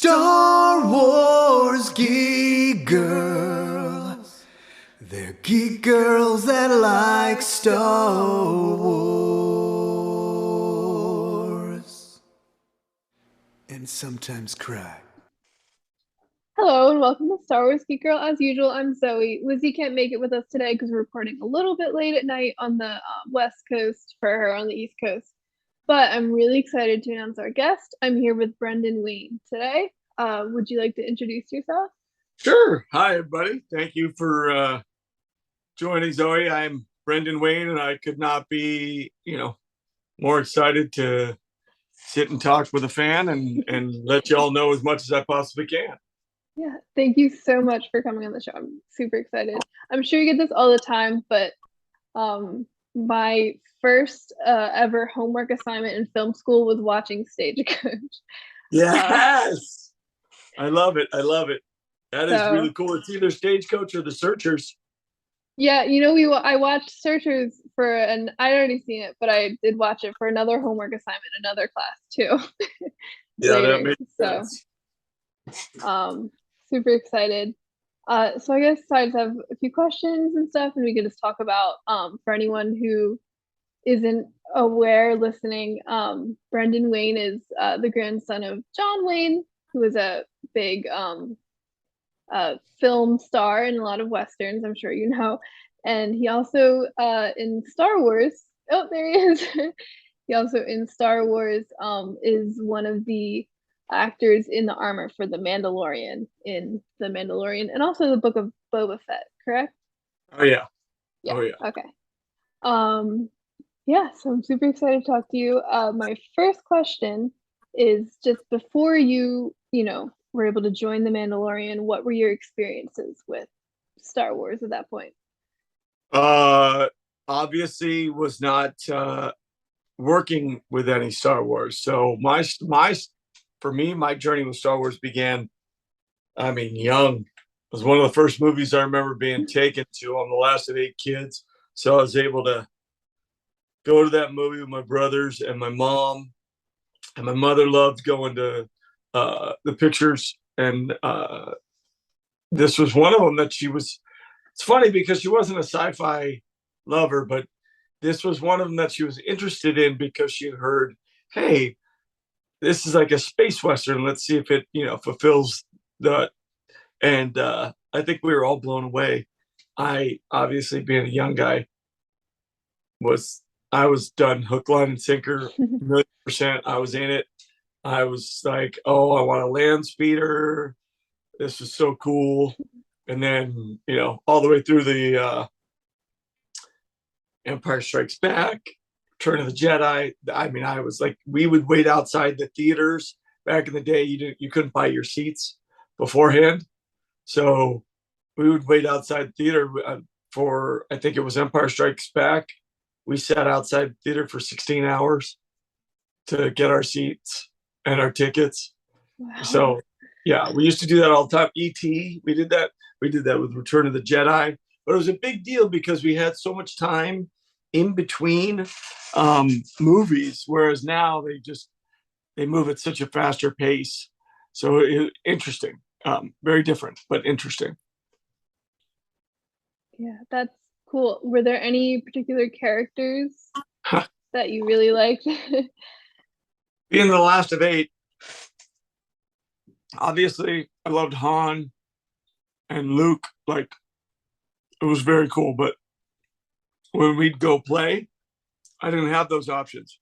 Star Wars Geek Girls. They're geek girls that like Star Wars. And sometimes cry. Hello and welcome to Star Wars Geek Girl. As usual, I'm Zoe. Lizzy can't make it with us today because we're recording a little bit late at night on the West Coast for her on the East Coast. But I'm really excited to announce our guest. I'm here with Brendan Wayne today. Would you like to introduce yourself? Sure. Hi, everybody. Thank you for joining, Zoe. I'm Brendan Wayne, and I could not be, more excited to sit and talk with a fan and let y'all know as much as I possibly can. Yeah, thank you so much for coming on the show. I'm super excited. I'm sure you get this all the time, but my first ever homework assignment in film school was watching Stagecoach. Yes. I love it. I love it. That is really So cool. It's either Stagecoach or The Searchers. yeah, I watched Searchers for and I'd already seen it, but I did watch it for another homework assignment, another class too, Yeah, that later. makes So sense. super excited. So I guess I just have a few questions and stuff, and we could just talk about for anyone who isn't aware listening, Brendan Wayne is the grandson of John Wayne, who was a big film star in a lot of westerns, I'm sure you know. And he also in Star Wars, oh, there he is. He also in Star Wars is one of the actors in the armor for the Mandalorian in the Mandalorian and also the Book of Boba Fett, correct? Oh, yeah. Yeah, Oh, yeah. okay. Um, yeah, so I'm super excited to talk to you. My first question is just before you were able to join the Mandalorian, what were your experiences with Star Wars at that point? Uh, Obviously was not working with any Star Wars. So for me, my journey with Star Wars began, young. It was one of the first movies I remember being taken to. I'm the last of 8 kids. So I was able to go to that movie with my brothers and my mom. And my mother loved going to the pictures. And this was one of them that it's funny because she wasn't a sci-fi lover, but this was one of them that she was interested in because she heard, hey, this is like a space western. Let's see if it, fulfills the. And I think we were all blown away. I obviously, being a young guy, was I was done hook, line, and sinker, 1,000,000%. I was in it. I was like, oh, I want a land speeder. This is so cool. And then, all the way through the Empire Strikes Back, Return of the Jedi. I was like, we would wait outside the theaters back in the day. You couldn't buy your seats beforehand, so we would wait outside the theater for, I think it was Empire Strikes Back. We sat outside the theater for 16 hours to get our seats and our tickets. Wow. So yeah, we used to do that all the time. ET, we did that. We did that with Return of the Jedi, but it was a big deal because we had so much time in between movies, whereas now they move at such a faster pace. So interesting, very different, but interesting. Yeah, that's cool. Were there any particular characters that you really liked? Being the last of 8, obviously I loved Han and Luke. Like, it was very cool, but when we'd go play, I didn't have those options.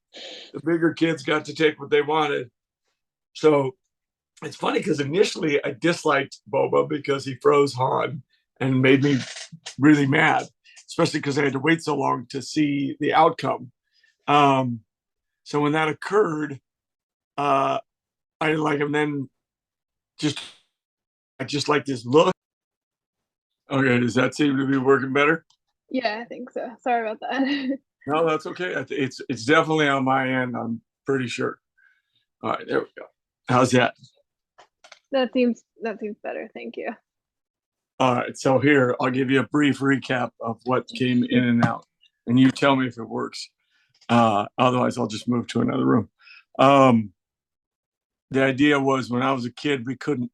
The bigger kids got to take what they wanted. So it's funny because initially I disliked Boba because he froze Han and made me really mad, especially because I had to wait so long to see the outcome. Um, so when that occurred, I didn't like him. Then just I just liked his look. Okay, does that seem to be working better? Yeah, I think so. Sorry about that. No, that's okay. It's definitely on my end. I'm pretty sure. All right, there we go. How's that? That seems better. Thank you. All right, so here I'll give you a brief recap of what came in and out, and you tell me if it works. Otherwise, I'll just move to another room. Um, the idea was when I was a kid, we couldn't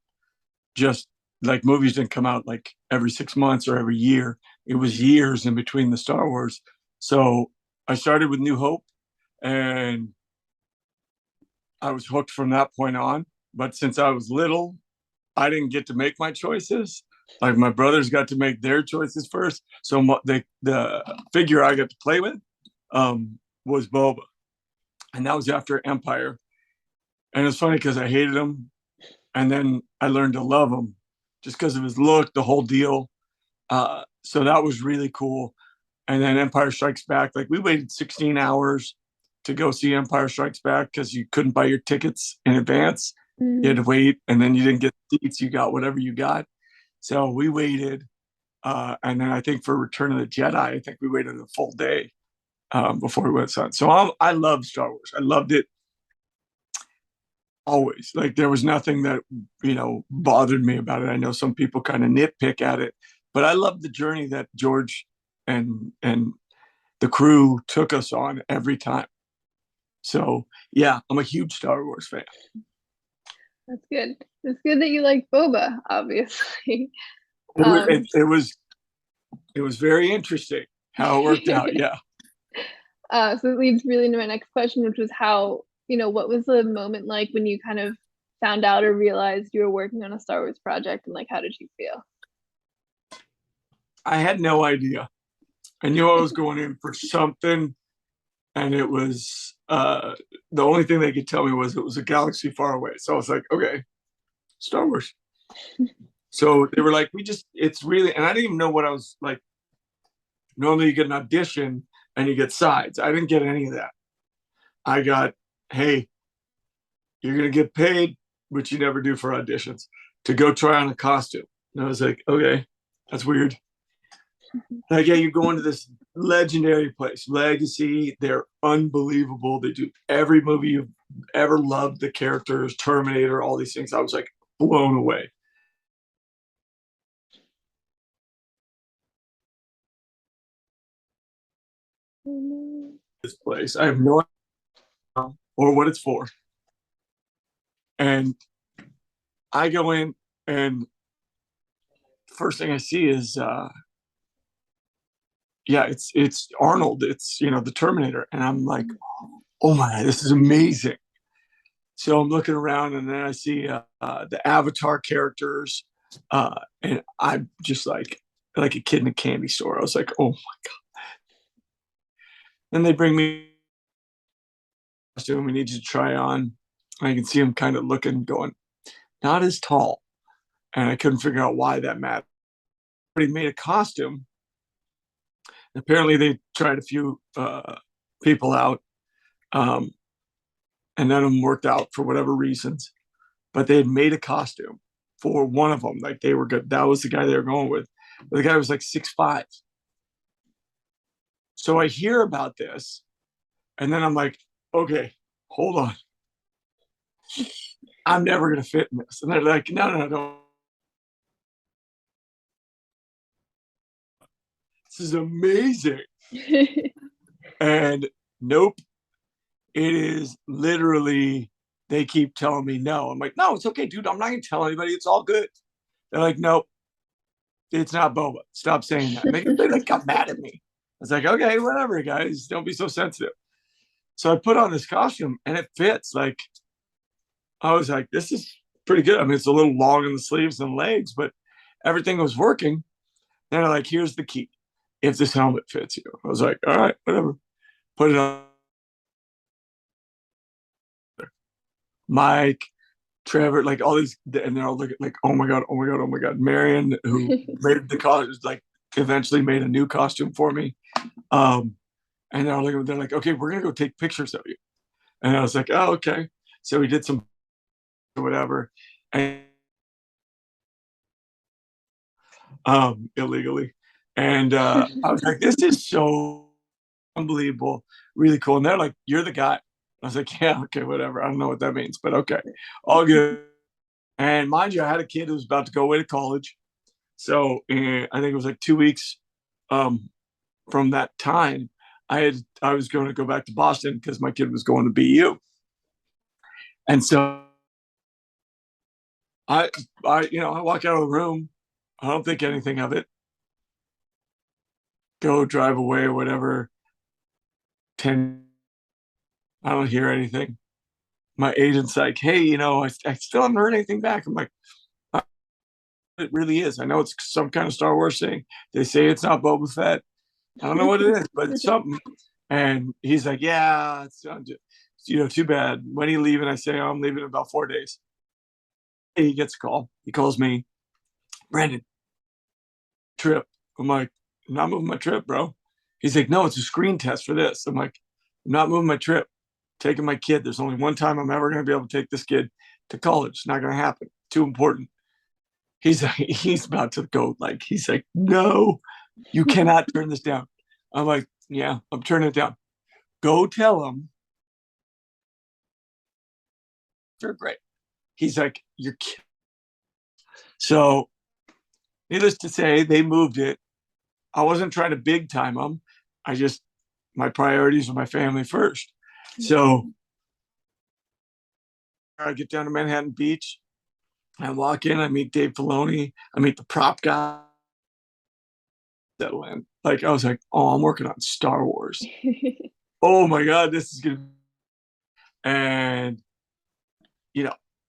just like movies didn't come out like every 6 months or every year. It was years in between the Star Wars. So I started with New Hope and I was hooked from that point on. But since I was little, I didn't get to make my choices. Like my brothers got to make their choices first. So the figure I got to play with was Boba. And that was after Empire. And it's funny because I hated him. And then I learned to love him just because of his look, the whole deal. So that was really cool. And then Empire Strikes Back, like we waited 16 hours to go see Empire Strikes Back because you couldn't buy your tickets in advance. You had to wait, and then you didn't get seats. You got whatever you got. So we waited. And then I think for Return of the Jedi, I think we waited a full day before we went on. So I love Star Wars. I loved it always. Like there was nothing that, bothered me about it. I know some people kind of nitpick at it, but I love the journey that George and the crew took us on every time. So yeah, I'm a huge Star Wars fan. That's good. It's good that you like Boba, obviously. It was very interesting how it worked out. Yeah. So it leads really into my next question, which was how, what was the moment like when you kind of found out or realized you were working on a Star Wars project, and like how did you feel? I had no idea. I knew I was going in for something, and it was the only thing they could tell me was it was a galaxy far away. So I was like, okay, Star Wars. So they were like, it's really, and I didn't even know what I was like. Normally you get an audition and you get sides. I didn't get any of that. I got, hey, you're going to get paid, which you never do for auditions, to go try on a costume. And I was like, okay, that's weird. Like, yeah, you go into this legendary place, Legacy. They're unbelievable. They do every movie you've ever loved, the characters, Terminator, all these things. I was like blown away. This place, I have no idea or what it's for. And I go in, and first thing I see is it's Arnold. It's the Terminator, and I'm like, oh my, this is amazing. So I'm looking around, and then I see the Avatar characters, and I'm just like a kid in a candy store. I was like, oh my god. Then they bring me a costume. We need you to try on. I can see him kind of looking, going, not as tall, and I couldn't figure out why that mattered. But he made a costume. Apparently, they tried a few people out, and none of them worked out for whatever reasons. But they had made a costume for one of them. Like they were good. That was the guy they were going with. But the guy was like 6'5". So I hear about this, and then I'm like, okay, hold on. I'm never gonna fit in this. And they're like, no. This is amazing. And nope. It is literally, they keep telling me no. I'm like, no, it's okay, dude. I'm not gonna tell anybody. It's all good. They're like, nope, it's not Boba. Stop saying that. They like got mad at me. I was like, okay, whatever, guys. Don't be so sensitive. So I put on this costume and it fits. Like, I was like, this is pretty good. I mean, it's a little long in the sleeves and legs, but everything was working. Then they're like, here's the key. If this helmet fits you. I was like, all right, whatever. Put it on. Mike, Trevor, like all these, and they're all looking like, oh my god, oh my god, oh my god. Marion, who made the costume, like eventually made a new costume for me. And they're like, okay, we're gonna go take pictures of you. And I was like, oh, okay. So we did some whatever, and illegally. And I was like, this is so unbelievable, really cool. And they're like, you're the guy. I was like, yeah, okay, whatever. I don't know what that means, but okay, all good. And mind you, I had a kid who was about to go away to college. So I think it was like 2 weeks from that time, I was going to go back to Boston because my kid was going to BU. And so I I walk out of the room. I don't think anything of it. Go drive away or whatever. 10, I don't hear anything. My agent's like, hey, I still haven't heard anything back. I'm like, it really is. I know it's some kind of Star Wars thing. They say it's not Boba Fett. I don't know what it is, but it's something. And he's like, yeah, it's too bad. When are you leaving? I say, oh, I'm leaving in about 4 days. He gets a call. He calls me, Brandon, trip. I'm like, I'm not moving my trip, bro. He's like, no, it's a screen test for this. I'm like, I'm not moving my trip. Taking my kid. There's only one time I'm ever going to be able to take this kid to college. It's not going to happen. Too important. He's about to go. Like, he's like, no, you cannot turn this down. I'm like, yeah, I'm turning it down. Go tell him. They're great. He's like, you're kidding. So, needless to say, they moved it. I wasn't trying to big time them. My priorities were my family first. So I get down to Manhattan Beach. I walk in, I meet Dave Filoni, I meet the prop guy. Settle in. Like, I was like, oh, I'm working on Star Wars. Oh my God, this is good. And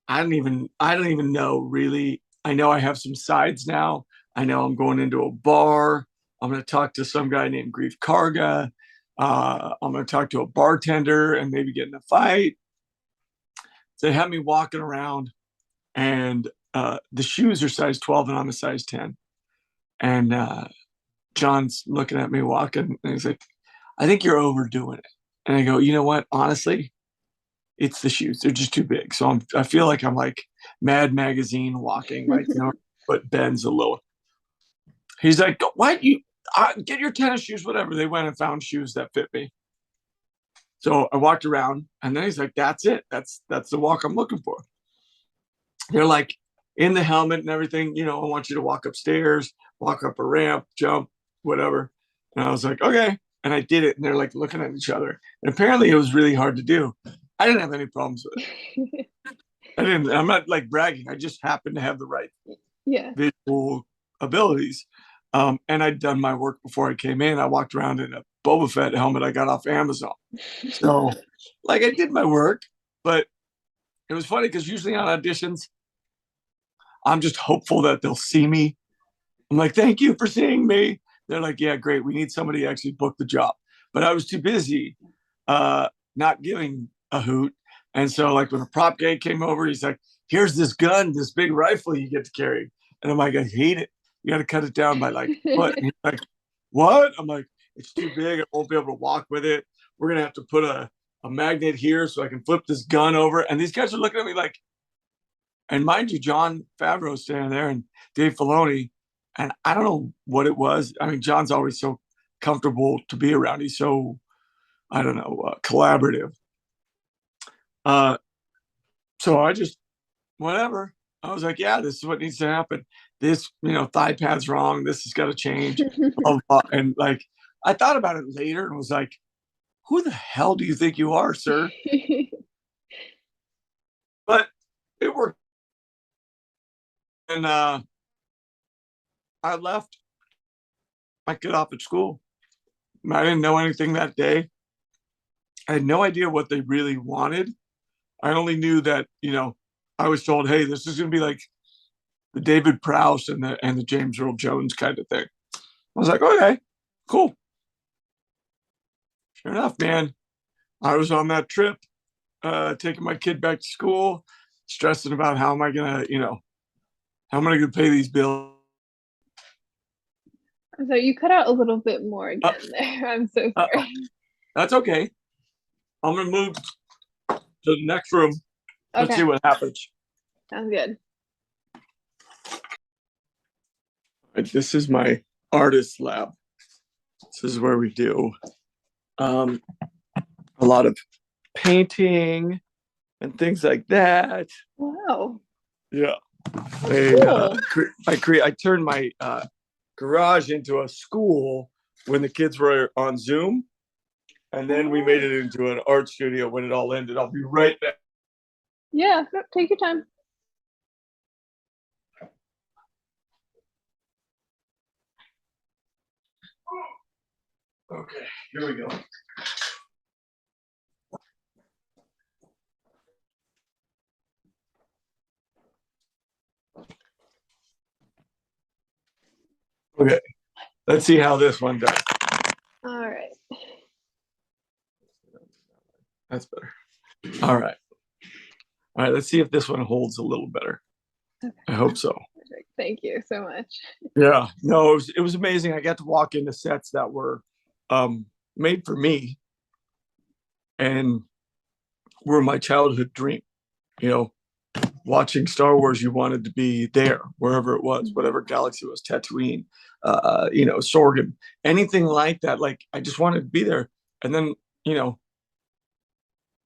I don't even know really. I know I have some sides now. I know I'm going into a bar. I'm going to talk to some guy named Grief Karga. I'm going to talk to a bartender and maybe get in a fight. So they have me walking around, and the shoes are size 12 and I'm a size 10. And John's looking at me walking, and he's like, I think you're overdoing it. And I go, you know what? Honestly, it's the shoes. They're just too big. So I feel like I'm like Mad Magazine walking, like, but Ben's a little. He's like, why you get your tennis shoes, whatever. They went and found shoes that fit me. So I walked around, and then he's like, that's it. That's the walk I'm looking for. They're like in the helmet and everything. I want you to walk upstairs, walk up a ramp, jump, whatever. And I was like, okay. And I did it. And they're like looking at each other. And apparently it was really hard to do. I didn't have any problems with it. I'm not like bragging. I just happened to have the right visual abilities. And I'd done my work before I came in. I walked around in a Boba Fett helmet I got off Amazon. So, like, I did my work, but it was funny because usually on auditions, I'm just hopeful that they'll see me. I'm like, thank you for seeing me. They're like, yeah, great. We need somebody to actually book the job. But I was too busy not giving a hoot. And so, like, when the prop guy came over, he's like, here's this gun, this big rifle you get to carry. And I'm like, I hate it. You got to cut it down by like what? And he's like, what? I'm like, it's too big. I won't be able to walk with it. We're going to have to put a magnet here so I can flip this gun over. And these guys are looking at me like, and mind you, Jon Favreau's standing there and Dave Filoni. And I don't know what it was. I mean, John's always so comfortable to be around. He's so, I don't know, collaborative. So I just, whatever. I was like, yeah, this is what needs to happen. This, thigh pad's wrong. This has got to change. Blah, blah. And like, I thought about it later and was like, who the hell do you think you are, sir? But it worked. And I left. I get off at school. I didn't know anything that day. I had no idea what they really wanted. I only knew that, I was told, hey, this is going to be like the David Prowse and the James Earl Jones kind of thing. I was like, okay, cool. Sure enough, man, I was on that trip, taking my kid back to school, stressing about how am I going to, how am I going to pay these bills? So you cut out a little bit more again there. I'm so sorry. That's okay. I'm going to move to the next room. Let's see what happens. Sounds good. This is my artist lab. This is where we do a lot of painting and things like that. Wow. Yeah. Cool. I turned my garage into a school when the kids were on Zoom. And then we made it into an art studio when it all ended. I'll be right back. Yeah, take your time. Okay, here we go. Okay, let's see how this one does. All right. That's better. All right. All right, let's see if this one holds a little better. Okay. I hope so. Perfect. Thank you so much. Yeah, no, it was amazing. I got to walk into sets that were made for me and were my childhood dream. You know, watching Star Wars, you wanted to be there wherever it was, whatever galaxy it was, Tatooine, you know, Sorgan, anything like that. Like I just wanted to be there. And then, you know,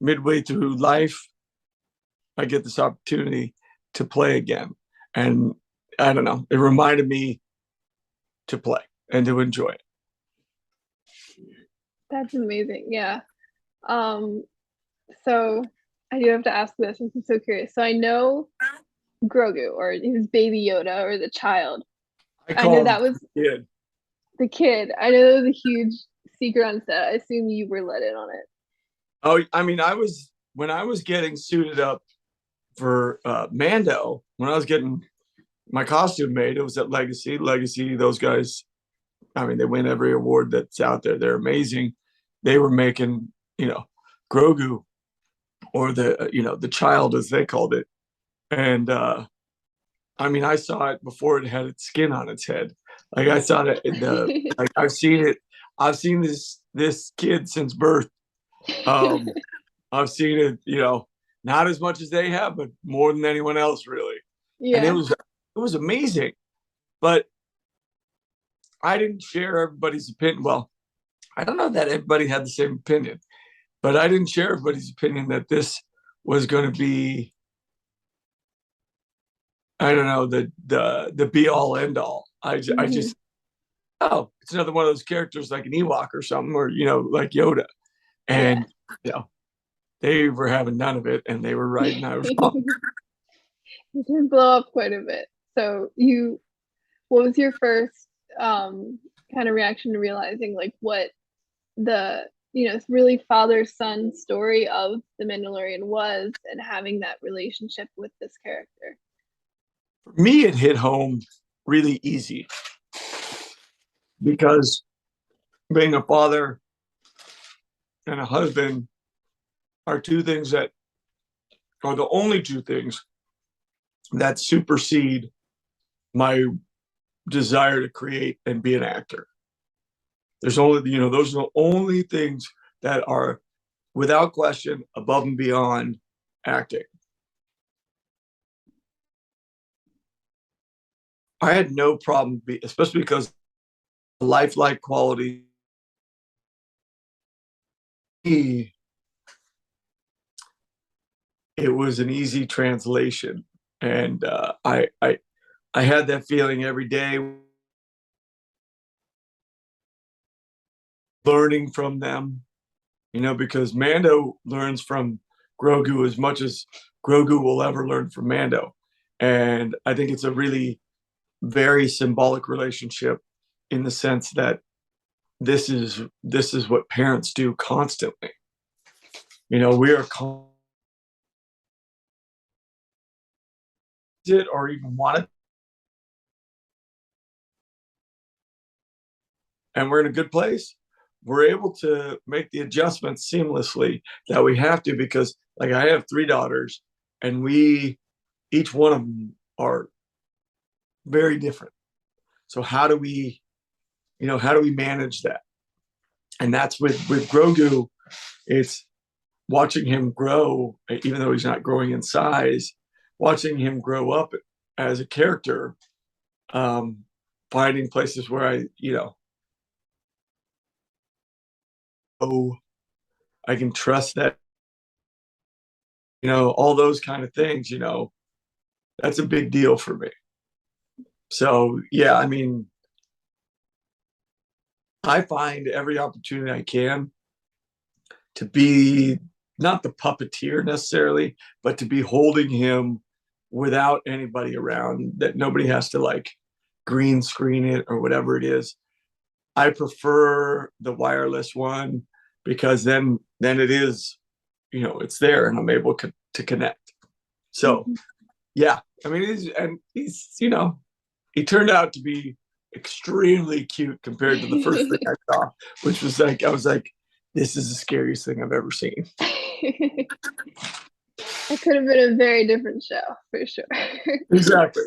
midway through life, I get this opportunity to play again. And I don't know, it reminded me to play and to enjoy it. That's amazing. Yeah. So I do have to ask this since I'm so curious. So I know Grogu or his baby Yoda or the child. I know that was kid. the kid. I know that was a huge secret on set. I assume you were let in on it. Oh, I mean, when I was getting suited up for Mando, when I was getting my costume made, it was at Legacy. Legacy, those guys, I mean, they win every award that's out there. They're amazing. They were making, you know, Grogu or the, you know, the child as they called it. And I mean, I saw it before it had its skin on its head. Like I saw it in the like I've seen it. I've seen this kid since birth. I've seen it, you know, not as much as they have, but more than anyone else, really. And Yeah. it was amazing. But I didn't share everybody's opinion. Well, I don't know that everybody had the same opinion, but I didn't share everybody's opinion that this was going to be, I don't know, the be all end all. I just, oh, it's another one of those characters like an Ewok or something, or you know, like Yoda, and you know, they were having none of it, and they were right, and I was wrong. It did blow up quite a bit. So what was your first kind of reaction to realizing like what the really father son story of the Mandalorian was and having that relationship with this character? For me, it hit home really easy because being a father and a husband are two things that are the only two things that supersede my desire to create and be an actor. There's only, you know, those are the only things that are without question above and beyond acting. I had no problem, especially because lifelike quality. It was an easy translation, and I had that feeling every day, learning from them. You know, because Mando learns from Grogu as much as Grogu will ever learn from Mando, and I think it's a really very symbolic relationship in the sense that this is what parents do constantly. You know, we are it or even want it, and we're in a good place. We're able to make the adjustments seamlessly that we have to because, like, I have three daughters, and each one of them are very different. So how do we, you know, how do we manage that? And that's with Grogu. It's watching him grow, even though he's not growing in size, watching him grow up as a character, finding places where I, you know, oh, I can trust that, you know, all those kind of things, you know, that's a big deal for me. So, yeah, I mean, I find every opportunity I can to be not the puppeteer necessarily, but to be holding him without anybody around, that nobody has to like green screen it or whatever it is. I prefer the wireless one because then it is, it's there and I'm able to connect. So yeah, I mean, he turned out to be extremely cute compared to the first thing I saw, which was like, I was like, this is the scariest thing I've ever seen. It could have been a very different show for sure. Exactly.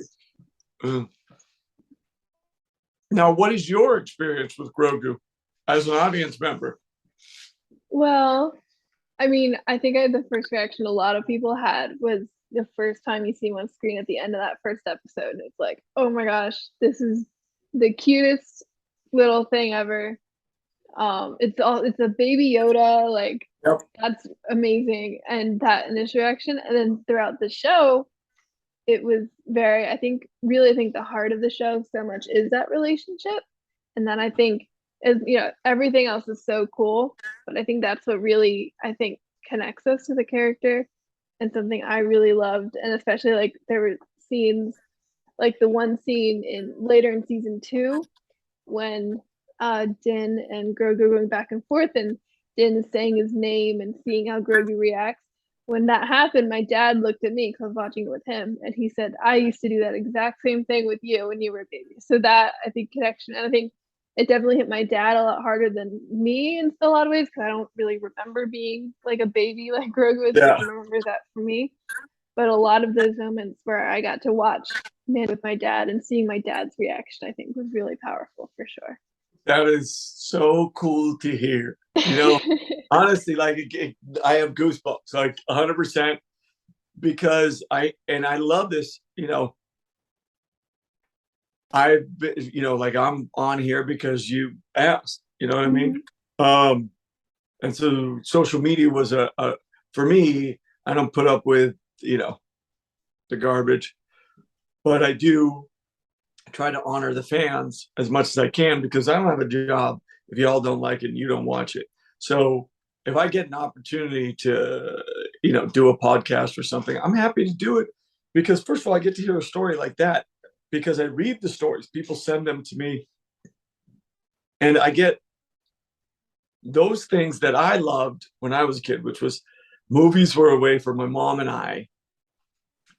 Now, what is your experience with Grogu as an audience member? Well, I mean, I think the first reaction a lot of people had was the first time you see him on screen at the end of that first episode. And it's like, oh my gosh, this is the cutest little thing ever. It's a baby Yoda, like Yep. that's amazing. And that initial reaction. And then throughout the show, it was very, I think the heart of the show so much is that relationship. And then I think as everything else is so cool, but I think that's what really connects us to the character, and something I really loved. And especially like there were scenes like the one scene in later in season 2 when Din and Grogu going back and forth, and Din is saying his name and seeing how Grogu reacts. When that happened, my dad looked at me because I was watching it with him, and he said, I used to do that exact same thing with you when you were a baby. So that, I think, connection, and I think it definitely hit my dad a lot harder than me in a lot of ways, because I don't really remember being like a baby like Grogu is. Yeah. I remember that for me. But a lot of those moments where I got to watch Man with my dad and seeing my dad's reaction, I think was really powerful for sure. That is so cool to hear. Honestly, like I have goosebumps, like 100%, because I love this. I've been, like I'm on here because you asked. You know what I mean? And so social media was a for me. I don't put up with the garbage, but I do try to honor the fans as much as I can, because I don't have a job if y'all don't like it and you don't watch it. So if I get an opportunity to, do a podcast or something, I'm happy to do it, because first of all, I get to hear a story like that because I read the stories. People send them to me and I get those things that I loved when I was a kid, which was movies were a way for my mom and I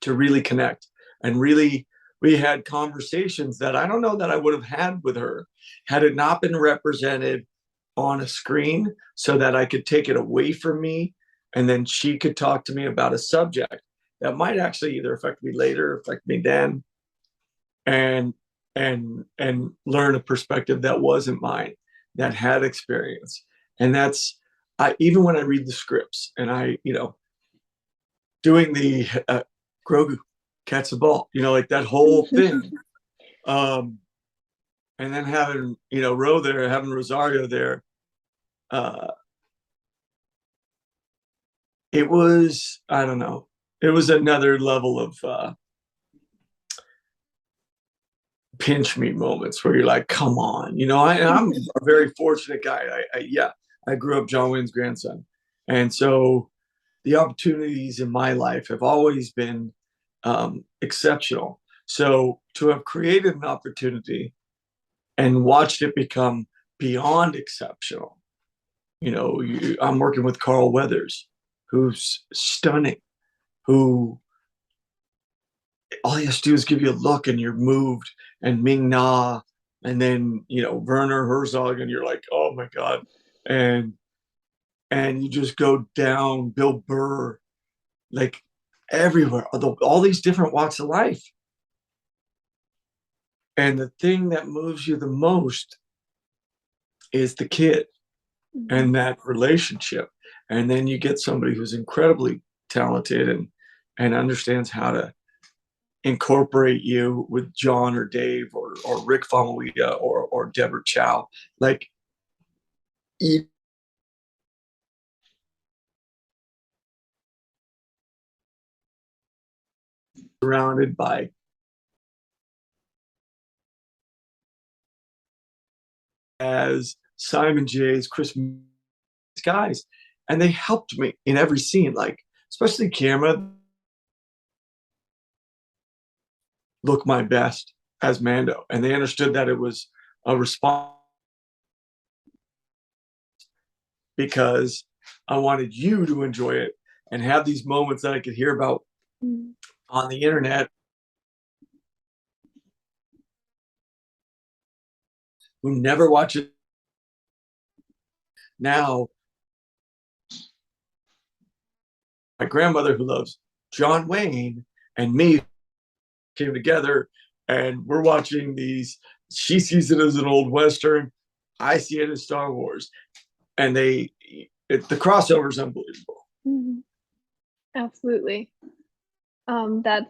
to really connect, and really we had conversations that I don't know that I would have had with her had it not been represented on a screen, so that I could take it away from me and then she could talk to me about a subject that might actually either affect me later, affect me then, and learn a perspective that wasn't mine, that had experience. And that's even when I read the scripts and I doing the Grogu catch the ball, like that whole thing. And then having, having Rosario there. It was, I don't know, it was another level of pinch me moments where you're like, come on, I'm a very fortunate guy. I grew up John Wayne's grandson. And so the opportunities in my life have always been exceptional. So to have created an opportunity and watched it become beyond exceptional, I'm working with Carl Weathers, who's stunning, who all he has to do is give you a look and you're moved, and Ming Na, and then, Werner Herzog, and you're like, oh my God. And you just go down Bill Burr, like everywhere, all these different walks of life. And the thing that moves you the most is the kid and that relationship. And then you get somebody who's incredibly talented and understands how to incorporate you with John or Dave or Rick Famuyiwa or Deborah Chow. Like, surrounded by as Simon J's, Chris guys, and they helped me in every scene, like especially camera look my best as Mando, and they understood that it was a response because I wanted you to enjoy it and have these moments that I could hear about on the internet who never watch it. Now, my grandmother who loves John Wayne and me came together and we're watching these. She sees it as an old Western. I see it as Star Wars. And the crossover is unbelievable. Mm-hmm. Absolutely. That's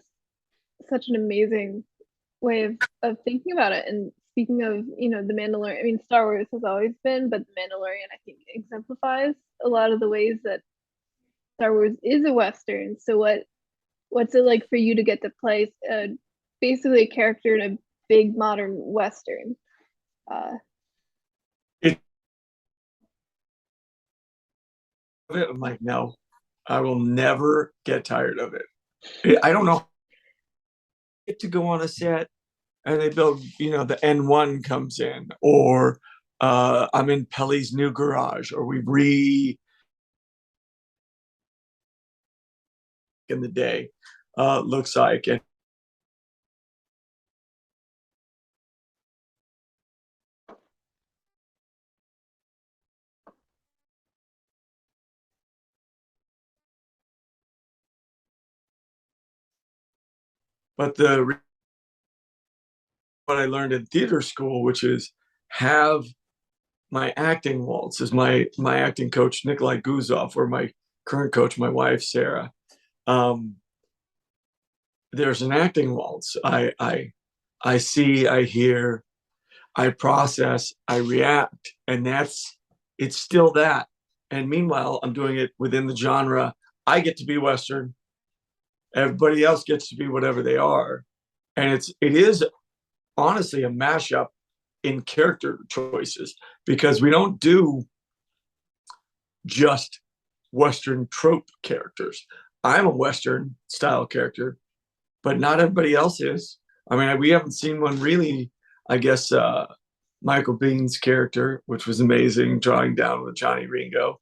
such an amazing way of thinking about it. And speaking of, the Mandalorian, I mean, Star Wars has always been, but the Mandalorian, I think, exemplifies a lot of the ways that Star Wars is a Western. So what's it like for you to get to play basically a character in a big modern Western? I'm like, no, I will never get tired of it. I don't know. Get to go on a set and they build, the N1 comes in, or I'm in Pelly's new garage, or in the day looks like. And but what I learned in theater school, which is have my acting waltz, is my acting coach Nikolai Guzov, or my current coach, my wife Sarah. There's an acting waltz. I see, I hear, I process, I react, and it's still that. And meanwhile, I'm doing it within the genre. I get to be Western. Everybody else gets to be whatever they are. And it is honestly a mashup in character choices, because we don't do just Western trope characters. I'm a Western style character, but not everybody else is. I mean, we haven't seen one really. I guess Michael Biehn's character, which was amazing, drawing down with Johnny Ringo,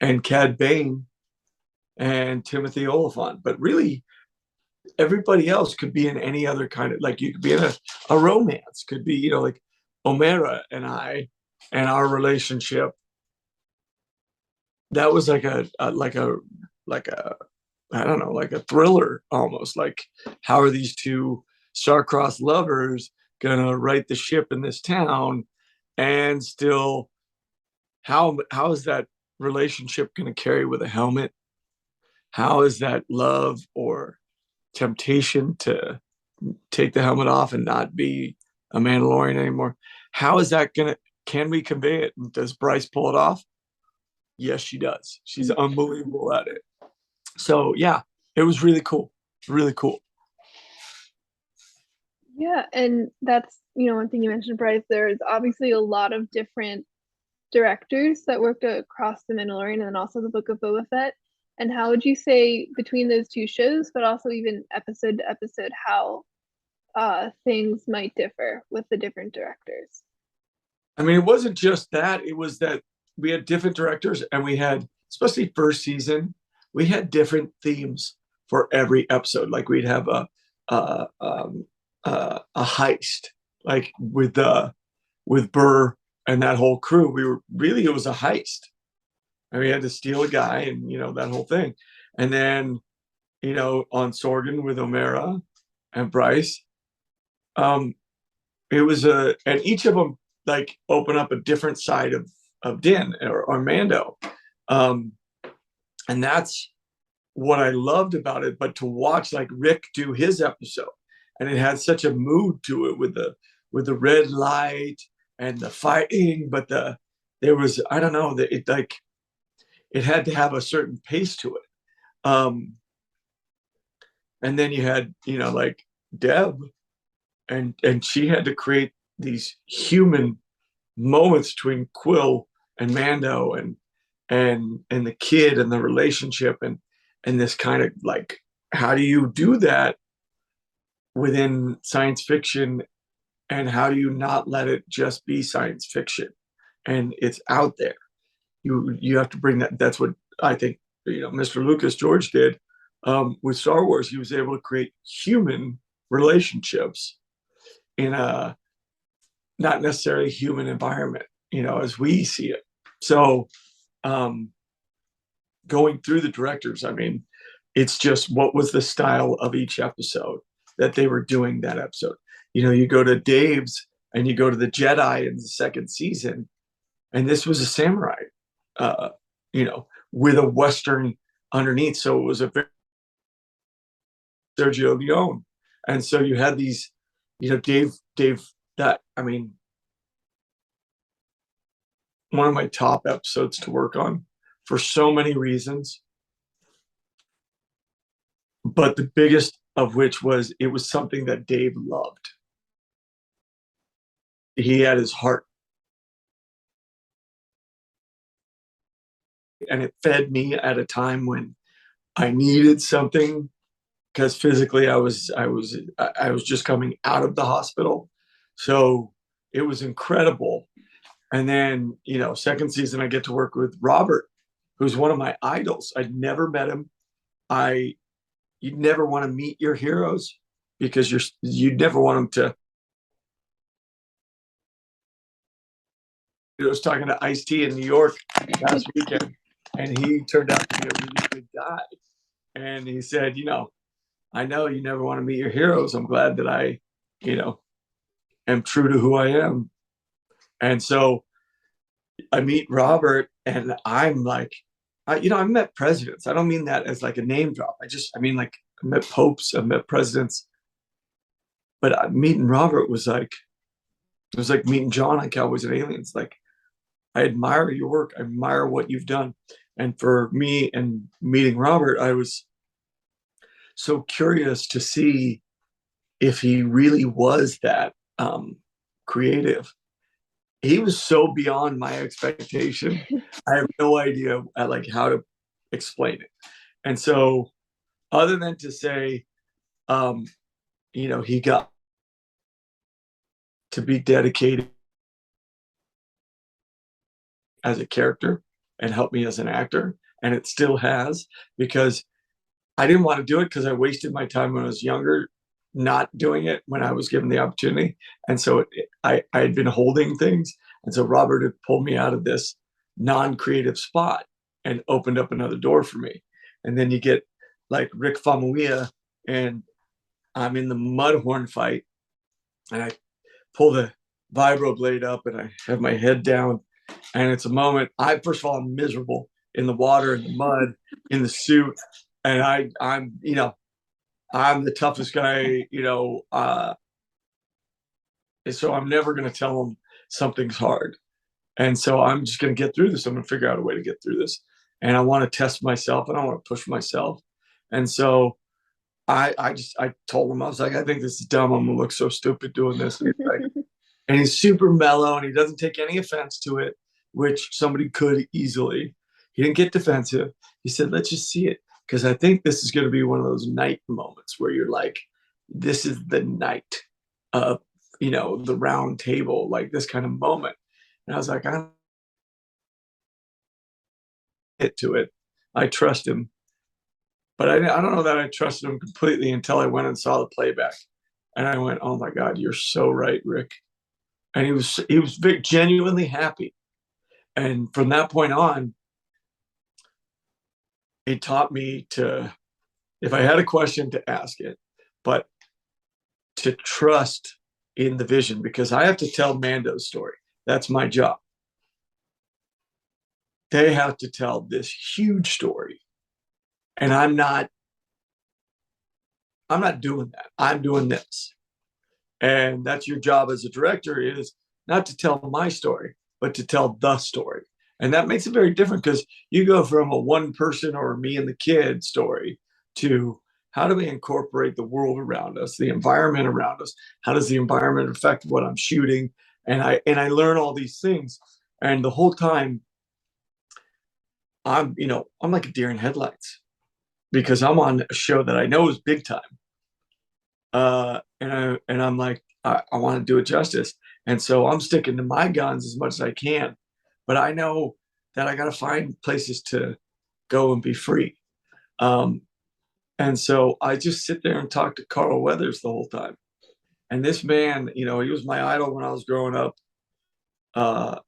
and Cad Bane and Timothy Oliphant. But really, everybody else could be in any other kind of, like, you could be in a romance, could be, like Omera and I and our relationship. That was like a I don't know, like a thriller almost. Like, how are these two star-crossed lovers gonna right the ship in this town, and still, how is that relationship gonna carry with a helmet? How is that love or temptation to take the helmet off and not be a Mandalorian anymore? How is that gonna? Can we convey it? Does Bryce pull it off? Yes, she does. She's unbelievable at it. So yeah, it was really cool. Really cool. Yeah, and that's, one thing you mentioned, Bryce. There's obviously a lot of different directors that worked across The Mandalorian and then also the Book of Boba Fett. And how would you say between those two shows, but also even episode to episode, how things might differ with the different directors? I mean, it wasn't just that. It was that we had different directors, and we had, especially first season, we had different themes for every episode. Like, we'd have a heist, like with Burr and that whole crew. It was a heist, and we had to steal a guy, and that whole thing. And then on Sorgan with Omera and Bryce, it was and each of them like open up a different side of Din or Mando, and that's what I loved about it. But to watch like Rick do his episode, and it had such a mood to it with the red light and the fighting, but there was, I don't know, that it had to have a certain pace to it. And then you had like Deb, and she had to create these human moments between Quill and Mando, and the kid and the relationship, and this kind of like, how do you do that within science fiction, and how do you not let it just be science fiction and it's out there? you have to bring that. That's what I think, Mr. Lucas George did with Star Wars. He was able to create human relationships in a not necessarily human environment, as we see it. So going through the directors, I mean, it's just what was the style of each episode that they were doing that episode. You go to Dave's and you go to the Jedi in the second season, and this was a samurai, uh, with a Western underneath. So it was a very Sergio Leone. And so you had these, Dave, that, I mean, one of my top episodes to work on for so many reasons. But the biggest of which was it was something that Dave loved. He had his heart. And it fed me at a time when I needed something, because physically I was just coming out of the hospital. So it was incredible. And then, second season I get to work with Robert, who's one of my idols. I'd never met him. You'd never want to meet your heroes because you'd never want them to. I was talking to Ice-T in New York last weekend, and he turned out to be a really good guy. And he said, I know you never want to meet your heroes. I'm glad that I, am true to who I am. And so I meet Robert, and I'm like, I met presidents. I don't mean that as like a name drop. I mean, like, I met popes, I met presidents. But meeting Robert was like, it was like meeting John on Cowboys and Aliens. Like, I admire your work. I admire what you've done. And for me and meeting Robert, I was so curious to see if he really was that creative. He was so beyond my expectation. I have no idea like how to explain it. And so other than to say, he got to be dedicated as a character and help me as an actor. And it still has, because I didn't want to do it because I wasted my time when I was younger, not doing it when I was given the opportunity. And so I had been holding things. And so Robert had pulled me out of this non-creative spot and opened up another door for me. And then you get like Rick Famuyiwa, and I'm in the Mudhorn fight, and I pull the vibro blade up and I have my head down. And it's a moment. First of all, I'm miserable in the water, in the mud, in the suit. And I'm the toughest guy, so I'm never going to tell them something's hard. And so I'm just going to get through this. I'm going to figure out a way to get through this. And I want to test myself, and I want to push myself. And so I told him, I was like, I think this is dumb. I'm going to look so stupid doing this. And he's super mellow, and he doesn't take any offense to it, which somebody could easily. He didn't get defensive. He said, let's just see it. Because I think this is going to be one of those night moments where you're like, this is the night of, the round table, like this kind of moment. And I was like, I don't get to it. I trust him. But I don't know that I trusted him completely until I went and saw the playback. And I went, oh my God, you're so right, Rick. And he was very genuinely happy. And from that point on, it taught me to, if I had a question, to ask it, but to trust in the vision, because I have to tell Mando's story. That's my job. They have to tell this huge story. And I'm not doing that. I'm doing this. And that's your job as a director, is not to tell my story, but to tell the story. And that makes it very different, because you go from a one person or me and the kid story to how do we incorporate the world around us, the environment around us? How does the environment affect what I'm shooting? And I learn all these things. And the whole time I'm like a deer in headlights, because I'm on a show that I know is big time. And I'm like, I want to do it justice. And so I'm sticking to my guns as much as I can. But I know that I got to find places to go and be free. And so I just sit there and talk to Carl Weathers the whole time. And this man, he was my idol when I was growing up. Uh,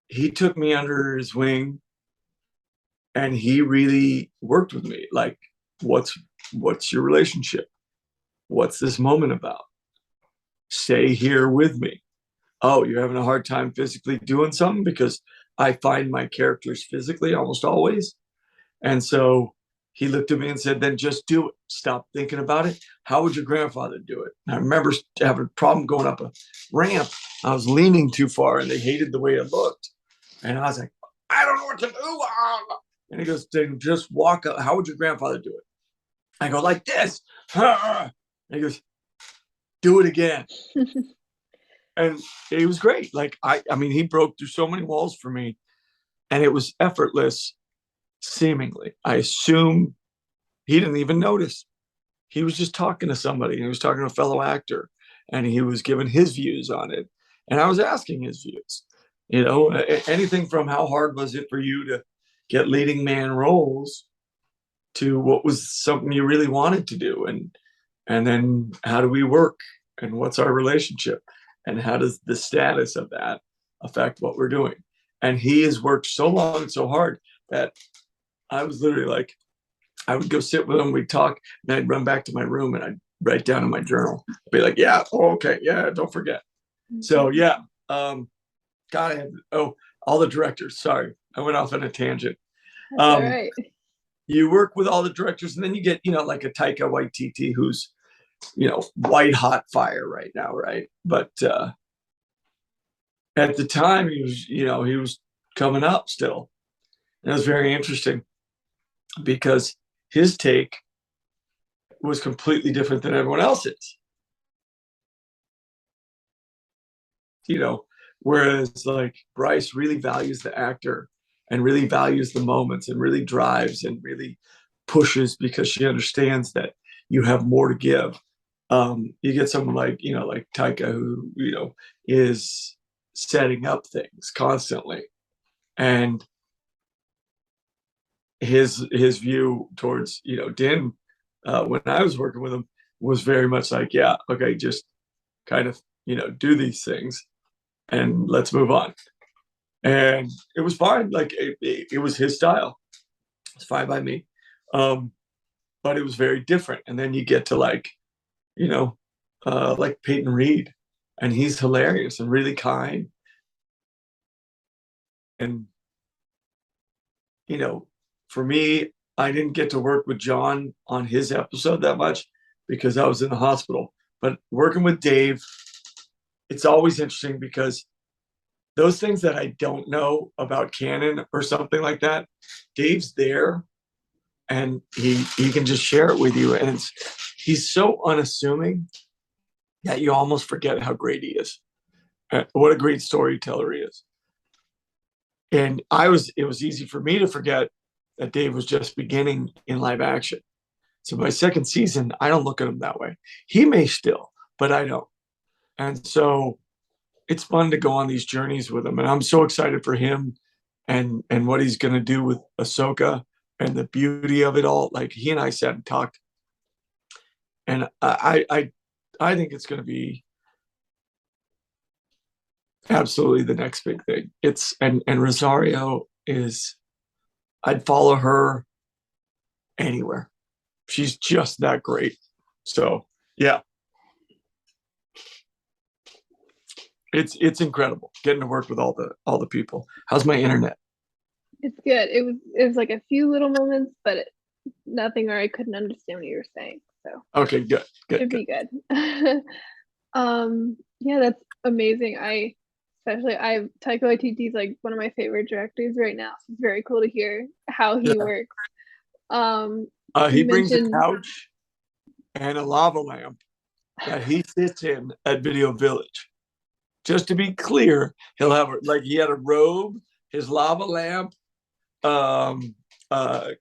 he took me under his wing and he really worked with me. Like, what's your relationship? What's this moment about? Stay here with me. Oh, you're having a hard time physically doing something? Because I find my characters physically almost always. And so he looked at me and said, then just do it. Stop thinking about it. How would your grandfather do it? And I remember having a problem going up a ramp. I was leaning too far and they hated the way it looked. And I was like, I don't know what to do. And he goes, then just walk up. How would your grandfather do it? I go, like this. And he goes, do it again. And it was great. Like, I mean, he broke through so many walls for me and it was effortless, seemingly. I assume he didn't even notice. He was just talking to somebody and he was talking to a fellow actor and he was giving his views on it. And I was asking his views, anything from how hard was it for you to get leading man roles to what was something you really wanted to do. And then how do we work and what's our relationship and how does the status of that affect what we're doing? And he has worked so long and so hard that I was literally like, I would go sit with him, we'd talk, and I'd run back to my room and I'd write down in my journal. I'd be like, yeah, okay, yeah, don't forget. So yeah, all the directors. Sorry, I went off on a tangent. That's all right. You work with all the directors, and then you get, like a Taika Waititi, who's, white hot fire right now, right? But at the time, he was coming up still. And it was very interesting because his take was completely different than everyone else's. Whereas like Bryce really values the actor and really values the moments and really drives and really pushes because she understands that you have more to give. You get someone like, like Taika, who, is setting up things constantly. And his view towards, Din, when I was working with him was very much like, yeah, okay, just kind of, do these things and let's move on. And it was fine. Like it was his style. It's fine by me. But it was very different. And then you get to like, like Peyton Reed, and he's hilarious and really kind. And, for me, I didn't get to work with John on his episode that much because I was in the hospital. But working with Dave, it's always interesting because those things that I don't know about canon or something like that, Dave's there and he can just share it with you. And he's so unassuming that you almost forget how great he is. What a great storyteller he is. And it was easy for me to forget that Dave was just beginning in live action. So my second season, I don't look at him that way. He may still, but I don't. And so it's fun to go on these journeys with him. And I'm so excited for him and what he's going to do with Ahsoka and the beauty of it all. Like he and I sat and talked. And I think it's going to be absolutely the next big thing. And Rosario is, I'd follow her anywhere. She's just that great. So yeah. It's incredible getting to work with all the people. How's my internet? It's good. It was like a few little moments, but nothing where I couldn't understand what you were saying. So okay, good. Should be good. Yeah, that's amazing. Taika Waititi's like one of my favorite directors right now. So it's very cool to hear how he works. He brings a couch and a lava lamp that he sits in at Video Village. Just to be clear, he'll have he had a robe, his lava lamp, a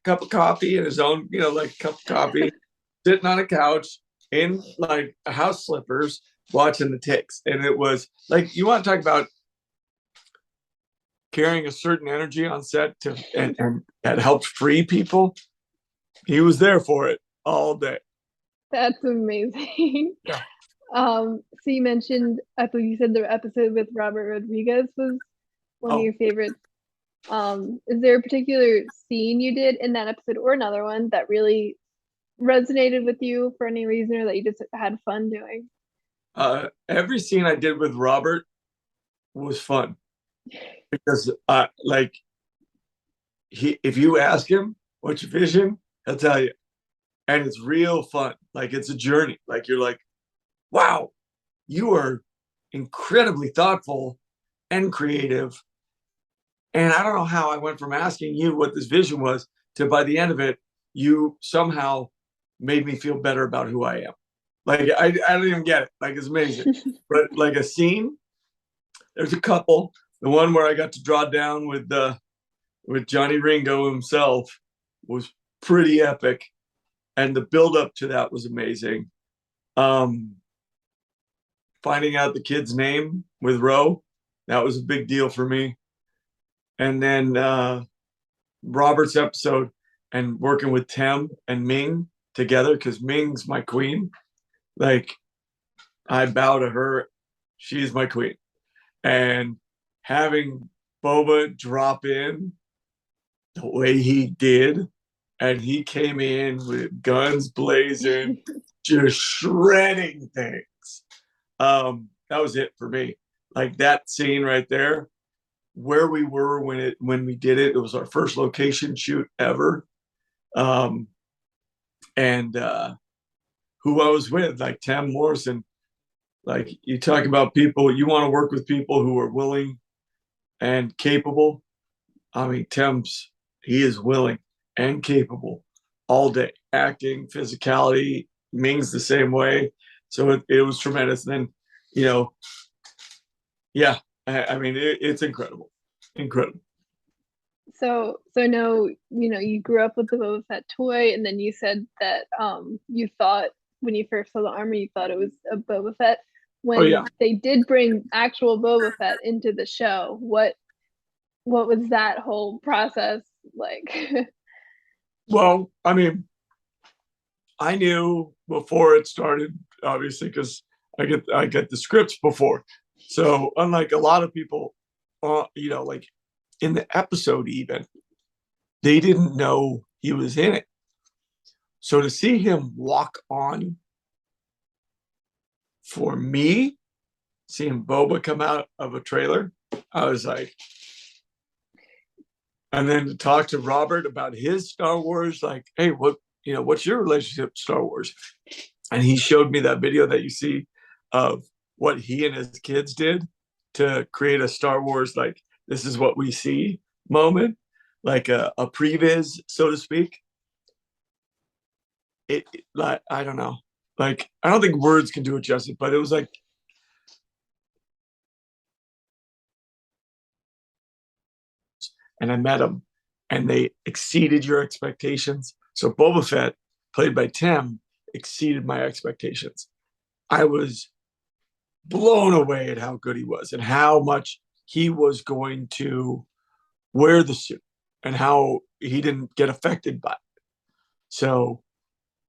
cup of coffee, and his own, like cup of coffee, sitting on a couch in like house slippers, watching the ticks. And it was like, you want to talk about carrying a certain energy on set and that helped free people. He was there for it all day. That's amazing. Yeah. So you mentioned, I believe you said the episode with Robert Rodriguez was one of your favorites. Is there a particular scene you did in that episode or another one that really resonated with you for any reason, or that you just had fun doing? Every scene I did with Robert was fun because like if you ask him what's your vision, he'll tell you. And it's real fun. Like it's a journey. Like you're like, wow, you are incredibly thoughtful and creative. And I don't know how I went from asking you what this vision was to by the end of it, you somehow made me feel better about who I am. Like I don't even get it. Like it's amazing. But like a scene, there's a couple. The one where I got to draw down with Johnny Ringo himself was pretty epic. And the build up to that was amazing. Finding out the kid's name with Ro, that was a big deal for me. And then Robert's episode and working with Tem and Ming together, because Ming's my queen. Like I bow to her. She's my queen. And having Boba drop in the way he did, and he came in with guns blazing, just shredding things. That was it for me. Like that scene right there, where we were when we did it. It was our first location shoot ever. And who I was with, like Tam Morrison. Like you talk about people, you want to work with people who are willing and capable. I mean, he is willing and capable all day, acting, physicality. Ming's the same way. So it was tremendous. And then, yeah, I mean, it's incredible. Incredible. So no, you grew up with the Boba Fett toy, and then you said that you thought when you first saw the armor, you thought it was a Boba Fett. When they did bring actual Boba Fett into the show, what was that whole process like? Well, I mean, I knew before it started, obviously, because I get the scripts before. So unlike a lot of people, like in the episode even, they didn't know he was in it. So to see him walk on, for me, seeing Boba come out of a trailer, I was like, and then to talk to Robert about his Star Wars, like, hey, what's your relationship to Star Wars? And he showed me that video that you see of what he and his kids did to create a Star Wars, like, this is what we see moment, like a previs, so to speak. Like, I don't know. Like, I don't think words can do it justice, but it was like, and I met them and they exceeded your expectations. So Boba Fett, played by Tim, exceeded my expectations. I was blown away at how good he was and how much he was going to wear the suit and how he didn't get affected by it. So,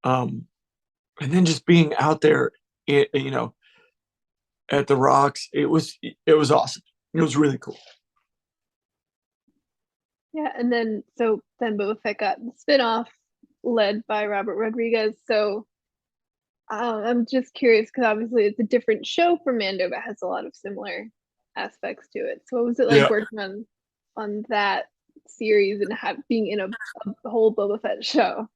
and then just being out there, at the rocks, it was awesome. It was really cool. Yeah, and then Boba Fett got the spinoff led by Robert Rodriguez. So I'm just curious because obviously it's a different show for Mando, but has a lot of similar aspects to it. So what was it like working on that series and being in a whole Boba Fett show?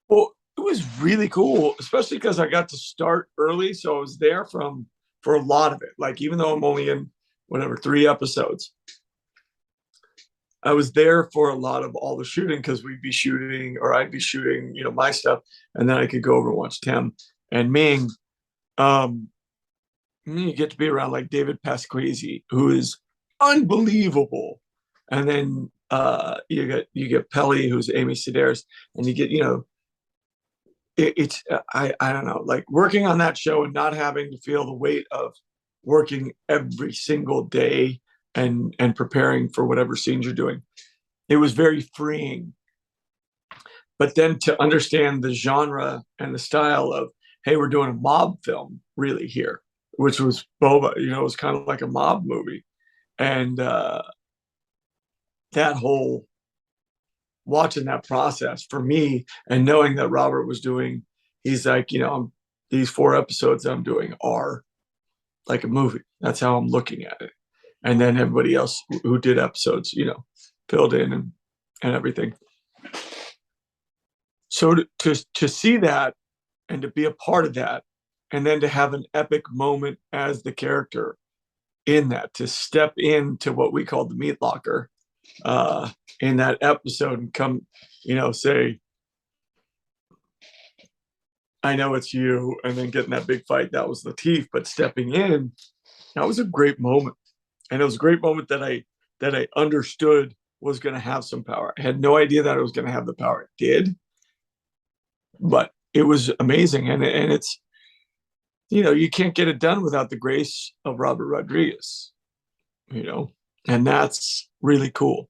Well, it was really cool, especially because I got to start early, so I was there for a lot of it. Like even though I'm only in 3 episodes, I was there for a lot of all the shooting because we'd be shooting, or I'd be shooting, my stuff, and then I could go over and watch Tim and Ming. You get to be around like David Pasquesi, who is unbelievable, and then you get Pelly, who's Amy Sedaris, and you get it's I don't know, like working on that show and not having to feel the weight of working every single day and preparing for whatever scenes you're doing. It was very freeing. But then to understand the genre and the style of, hey, we're doing a mob film really here, which was Boba, it was kind of like a mob movie. And that whole watching that process for me and knowing that Robert was doing, he's like, these 4 episodes I'm doing are like a movie. That's how I'm looking at it. And then everybody else who did episodes, filled in and everything. So to see that and to be a part of that, and then to have an epic moment as the character in that, to step into what we call the meat locker in that episode and come, say, I know it's you, and then getting that big fight, that was Lateef, but stepping in, that was a great moment. And it was a great moment that I understood was going to have some power. I had no idea that it was going to have the power it did, but it was amazing. And it's, you can't get it done without the grace of Robert Rodriguez, and that's really cool,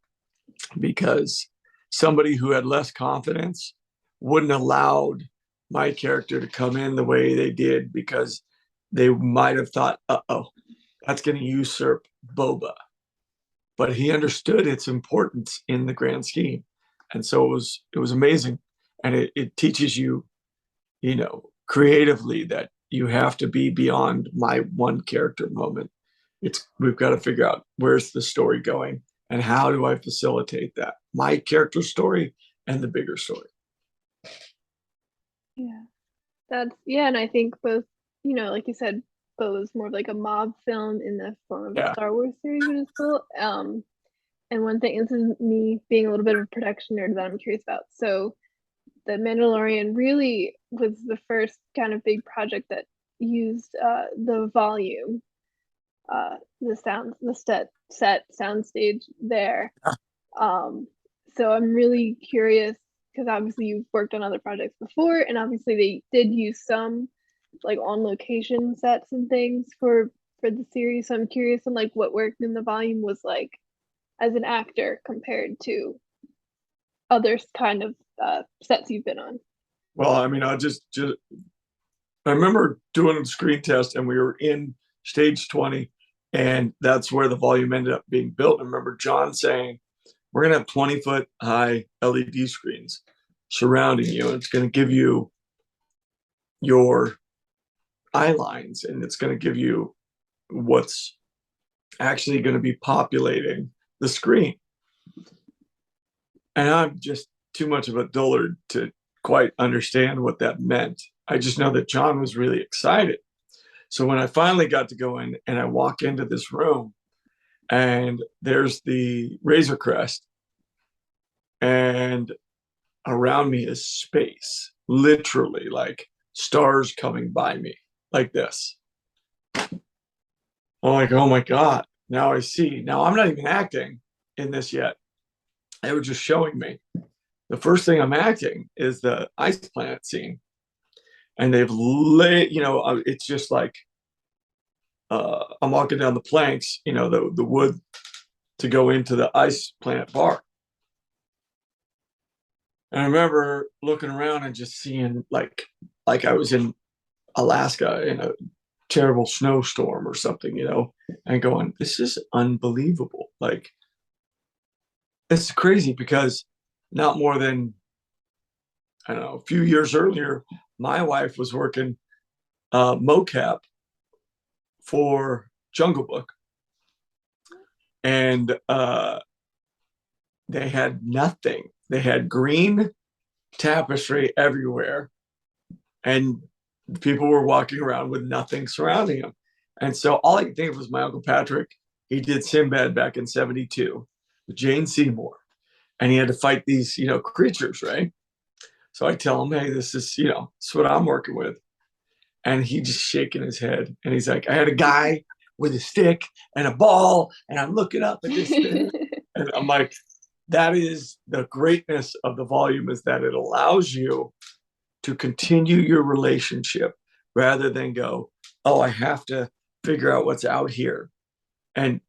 because somebody who had less confidence wouldn't allowed my character to come in the way they did, because they might have thought, that's going to usurp Boba. But he understood its importance in the grand scheme. And so it was amazing. And it teaches you, creatively, that you have to be beyond my one character moment. We've got to figure out, where's the story going and how do I facilitate that? My character story and the bigger story. Yeah. And I think both, like you said, Bo was more of like a mob film in the form of the Star Wars series, which is cool. And one thing, this is me being a little bit of a production nerd that I'm curious about. So the Mandalorian really was the first kind of big project that used the volume, the set soundstage there. So I'm really curious, because obviously you've worked on other projects before, and obviously they did use some like on location sets and things for the series. So I'm curious on like what working in the volume was like as an actor compared to other kind of sets you've been on. Well, I mean, I remember doing a screen test, and we were in stage 20, and that's where the volume ended up being built. I remember John saying, we're going to have 20-foot high LED screens surrounding you, and it's going to give you your eye lines, and it's going to give you what's actually going to be populating the screen. And I'm just too much of a dullard to quite understand what that meant. I just know that John was really excited. So when I finally got to go in and I walk into this room, and there's the Razor Crest, and around me is space, literally, like stars coming by me like this. I'm like, oh my God, now I see. Now I'm not even acting in this yet. They were just showing me. The first thing I'm acting is the ice planet scene. And they've laid, it's just like I'm walking down the planks, the wood to go into the ice planet bar. And I remember looking around and just seeing like I was in Alaska in a terrible snowstorm or something, and going, this is unbelievable. Like, it's crazy, because not more than, I don't know, a few years earlier, my wife was working mocap for Jungle Book. And they had nothing. They had green tapestry everywhere, and people were walking around with nothing surrounding them. And so all I could think of was my Uncle Patrick. He did Sinbad back in '72 with Jane Seymour, and he had to fight these, creatures, right? So I tell him, hey, this is what I'm working with. And he just shaking his head. And he's like, I had a guy with a stick and a ball, and I'm looking up at this thing. And I'm like, that is the greatness of the volume, is that it allows you to continue your relationship rather than go, oh, I have to figure out what's out here. And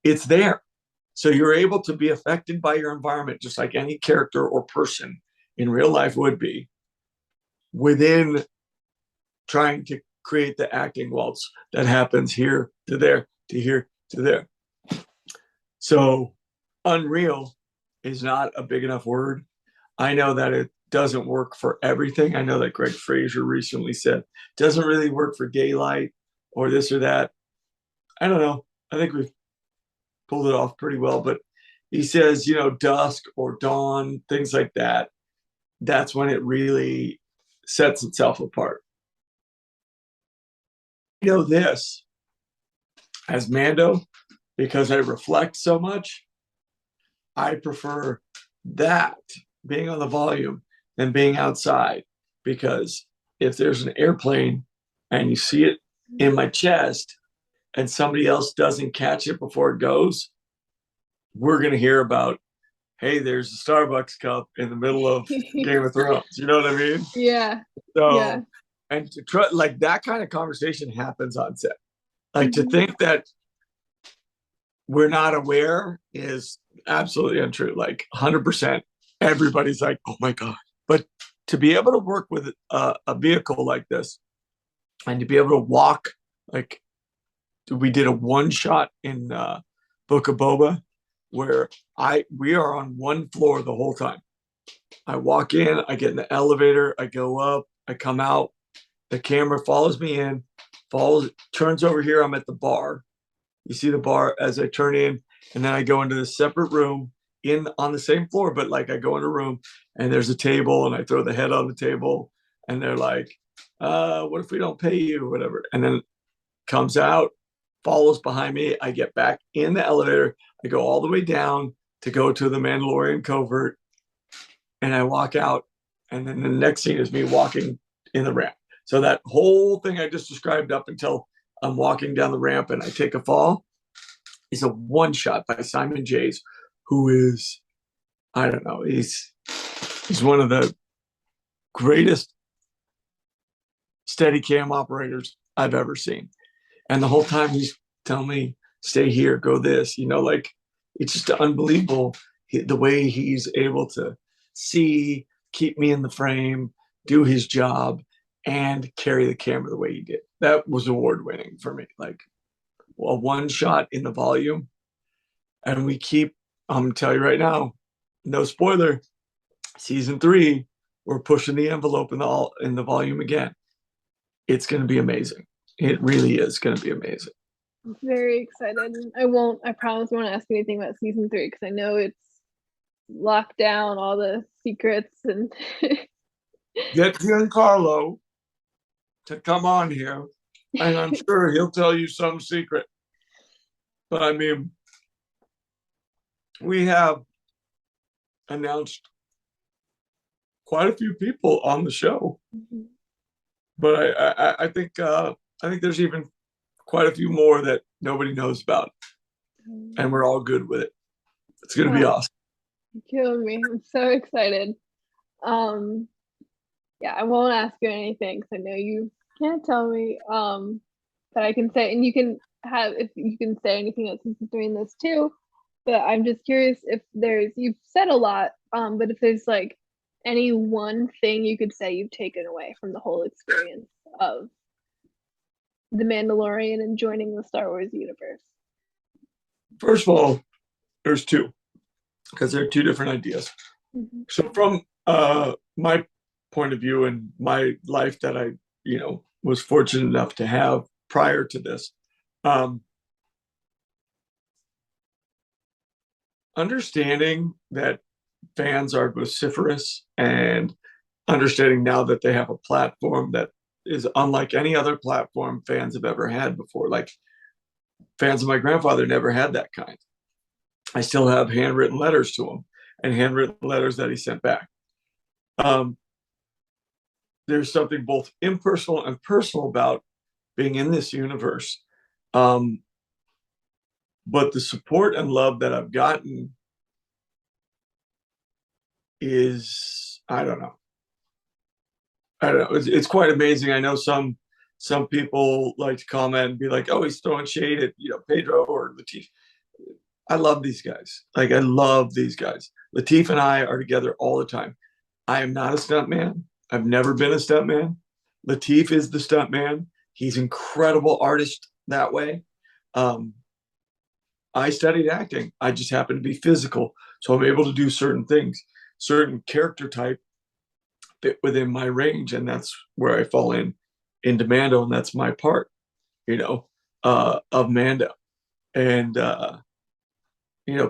it's there. So you're able to be affected by your environment just like any character or person in real life would be, within trying to create the acting waltz that happens here to there to here to there. So unreal is not a big enough word. I know that it doesn't work for everything. I know that Greg Fraser recently said it doesn't really work for daylight or this or that. I don't know. I think we've pulled it off pretty well, but he says, dusk or dawn, things like that. That's when it really sets itself apart. This as Mando, because I reflect so much, I prefer that being on the volume than being outside, because if there's an airplane and you see it in my chest and somebody else doesn't catch it before it goes, we're going to hear about, hey, there's a Starbucks cup in the middle of Game of Thrones. You know what I mean? Yeah. So, yeah. And to try, like, that kind of conversation happens on set. Like, to think that we're not aware is absolutely untrue. Like 100%. Everybody's like, oh my God. But to be able to work with a vehicle like this and to be able to walk, like we did a one shot in Book of Boba where we are on one floor the whole time. I walk in, I get in the elevator, I go up, I come out, the camera follows me in, turns over here, I'm at the bar. You see the bar as I turn in, and then I go into this separate room on the same floor, but like I go in a room and there's a table and I throw the head on the table and they're like, what if we don't pay you, whatever. And then comes out, follows behind me. I get back in the elevator. I go all the way down to go to the Mandalorian covert and I walk out. And then the next scene is me walking in the ramp. So that whole thing I just described up until I'm walking down the ramp and I take a fall is a one shot by Simon Jays, who is, I don't know, he's one of the greatest Steadicam operators I've ever seen. And the whole time he's telling me, stay here, go this, like it's just unbelievable the way he's able to see, keep me in the frame, do his job, and carry the camera the way he did. That was award winning for me. Like a one shot in the volume. And we keep, I'm gonna tell you right now, no spoiler, season 3, we're pushing the envelope in the volume again. It's gonna be amazing. It really is gonna be amazing. I'm very excited. I promise I won't ask you anything about season 3 because I know it's locked down all the secrets and get Giancarlo to come on here, and I'm sure he'll tell you some secret. But I mean, we have announced quite a few people on the show, but I think there's even quite a few more that nobody knows about, and we're all good with it. It's going to be awesome. You're killing me. I'm so excited. Yeah, I won't ask you anything because I know you can't tell me. But I can say, and you can if you can say anything else doing this too. But I'm just curious if you've said a lot, but if there's like any one thing you could say you've taken away from the whole experience of The Mandalorian and joining the Star Wars universe. First of all, there's two, because there are two different ideas. So from my point of view and my life that I, was fortunate enough to have prior to this, understanding that fans are vociferous and understanding now that they have a platform that is unlike any other platform fans have ever had before. Like fans of my grandfather never had that kind. I still have handwritten letters to him and handwritten letters that he sent back. There's something both impersonal and personal about being in this universe. But the support and love that I've gotten is, I don't know. It's quite amazing. I know some people like to comment and be like, "Oh, he's throwing shade at Pedro or Latif." I love these guys. Like, I love these guys. Latif and I are together all the time. I am not a stuntman. I've never been a stuntman. Latif is the stuntman. He's incredible artist that way. Um, I studied acting. I just happen to be physical, so I'm able to do certain things, certain character type fit within my range, and that's where I fall into Mando, and that's my part, of Mando. And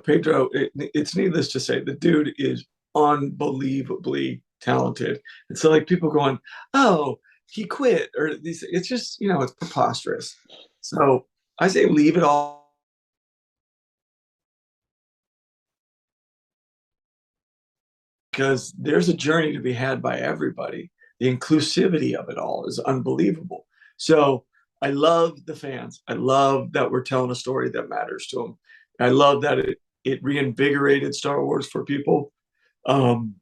Pedro, it's needless to say, the dude is unbelievably talented. And so, like, people going, "Oh, he quit," or these, it's just, it's preposterous. So I say leave it all, because there's a journey to be had by everybody. The inclusivity of it all is unbelievable. So I love the fans. I love that we're telling a story that matters to them. I love that it reinvigorated Star Wars for people. Um,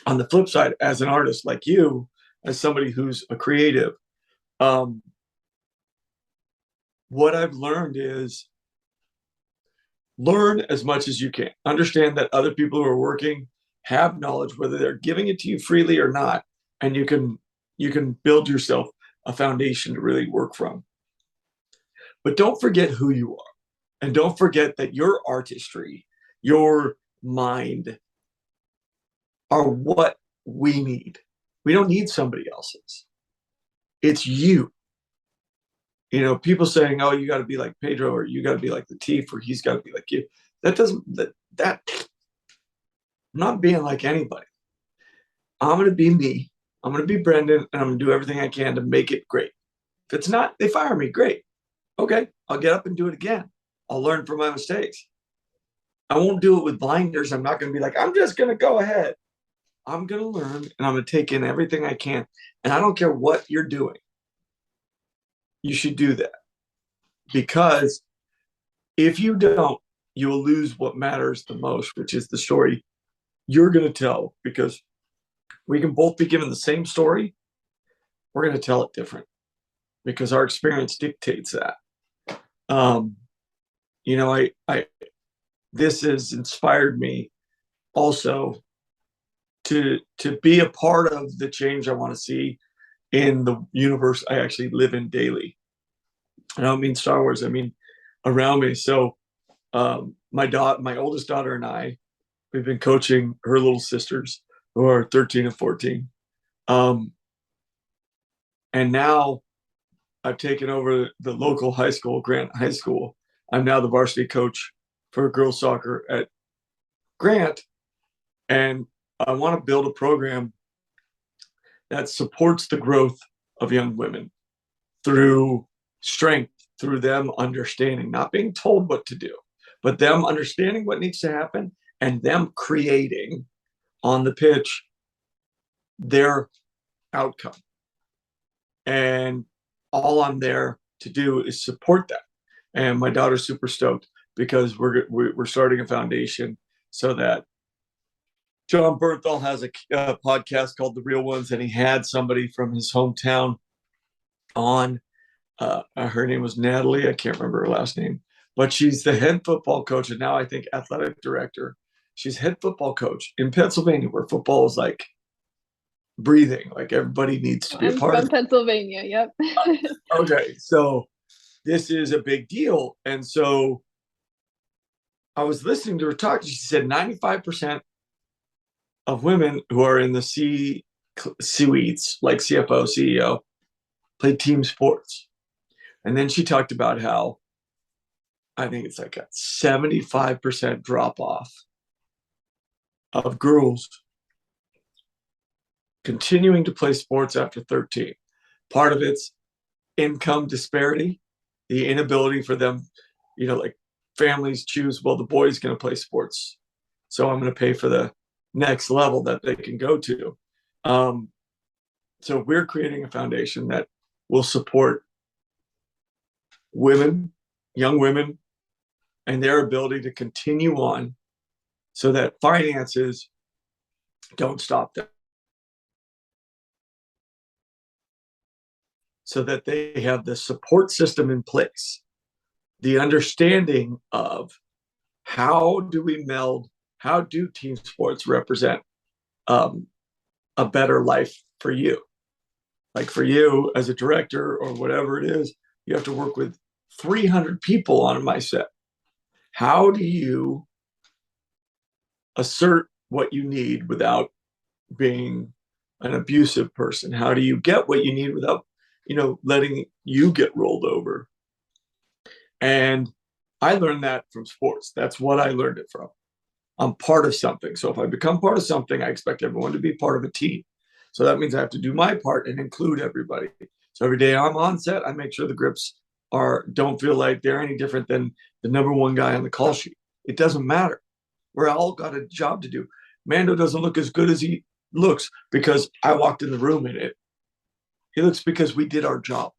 on the flip side, as an artist like you, as somebody who's a creative, um, what I've learned is learn as much as you can. Understand that other people who are working have knowledge, whether they're giving it to you freely or not, and you can build yourself a foundation to really work from. But don't forget who you are, and don't forget that your artistry, your mind, are what we need. We don't need somebody else's. It's you. People saying, "Oh, you got to be like Pedro, or you got to be like the Latif, or he's got to be like you." That doesn't that I'm not being like anybody. I'm going to be me. I'm going to be Brendan, and I'm going to do everything I can to make it great. If it's not, they fire me. Great. Okay, I'll get up and do it again. I'll learn from my mistakes. I won't do it with blinders. I'm not going to be like, I'm just going to go ahead. I'm going to learn, and I'm going to take in everything I can. And I don't care what you're doing. You should do that, because if you don't, you will lose what matters the most, which is the story you're going to tell, because we can both be given the same story. We're going to tell it different because our experience dictates that. Um, I this has inspired me also to be a part of the change I want to see in the universe I actually live in daily. I don't mean Star Wars. I mean around me. So my oldest daughter and I, we've been coaching her little sisters who are 13 and 14. And now I've taken over the local high school, Grant High School. I'm now the varsity coach for girls soccer at Grant. And I want to build a program that supports the growth of young women through strength, through them understanding, not being told what to do, but them understanding what needs to happen and them creating on the pitch their outcome. And all I'm there to do is support that. And my daughter's super stoked because we're starting a foundation so that John Bernthal has a podcast called The Real Ones, and he had somebody from his hometown on. Her name was Natalie. I can't remember her last name, but she's the head football coach, and now I think athletic director. She's head football coach in Pennsylvania, where football is like breathing. Like, everybody needs to be a I'm part of from it. Pennsylvania. Yep. Okay, so this is a big deal. And so I was listening to her talk. She said 95% of women who are in the suites, like CFO, CEO, play team sports. And then she talked about how I think it's like a 75% drop off of girls continuing to play sports after 13. Part of it's income disparity, the inability for them, like families choose, well, the boy's going to play sports, so I'm going to pay for the next level that they can go to. So we're creating a foundation that will support women, young women, and their ability to continue on so that finances don't stop them, so that they have the support system in place, the understanding of how do we meld? How do team sports represent um, a better life for you? Like for you as a director or whatever it is, you have to work with 300 people on my set. How do you assert what you need without being an abusive person? How do you get what you need without, letting you get rolled over? And I learned that from sports. That's what I learned it from. I'm part of something. So if I become part of something, I expect everyone to be part of a team. So that means I have to do my part and include everybody. So every day I'm on set, I make sure the grips don't feel like they're any different than the number one guy on the call sheet. It doesn't matter. We're all got a job to do. Mando doesn't look as good as he looks because I walked in the room in it. He looks because we did our job.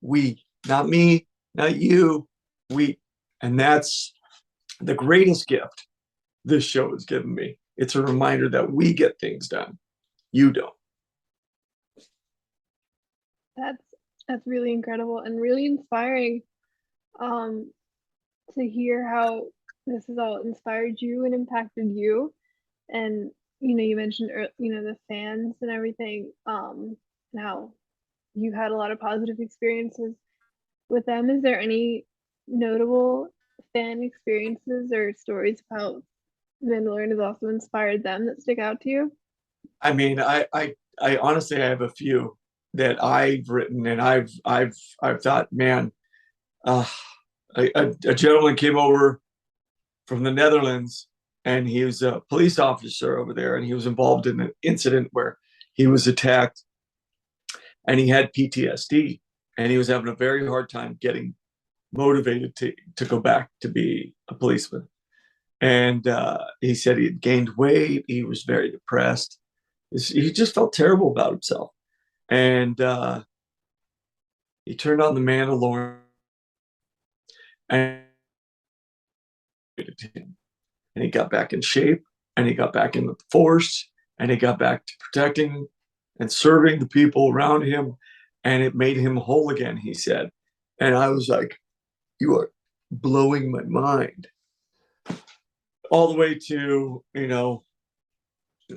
We, not me, not you, we. And that's the greatest gift this show has given me. It's a reminder that we get things done. You don't. That's really incredible and really inspiring to hear how this has all inspired you and impacted you. And you mentioned the fans and everything, and how you had a lot of positive experiences with them. Is there any notable fan experiences or stories about Mandalorian has also inspired them that stick out to you? I mean, I honestly, I have a few that I've written, and I've thought, man, uh, a gentleman came over from the Netherlands, and he was a police officer over there, and he was involved in an incident where he was attacked, and he had PTSD, and he was having a very hard time getting motivated to go back to be a policeman. And he said he had gained weight. He was very depressed. He just felt terrible about himself. And he turned on the Mandalorian and he got back in shape, and he got back in the force, and he got back to protecting and serving the people around him. And it made him whole again, he said. And I was like, you are blowing my mind. All the way to,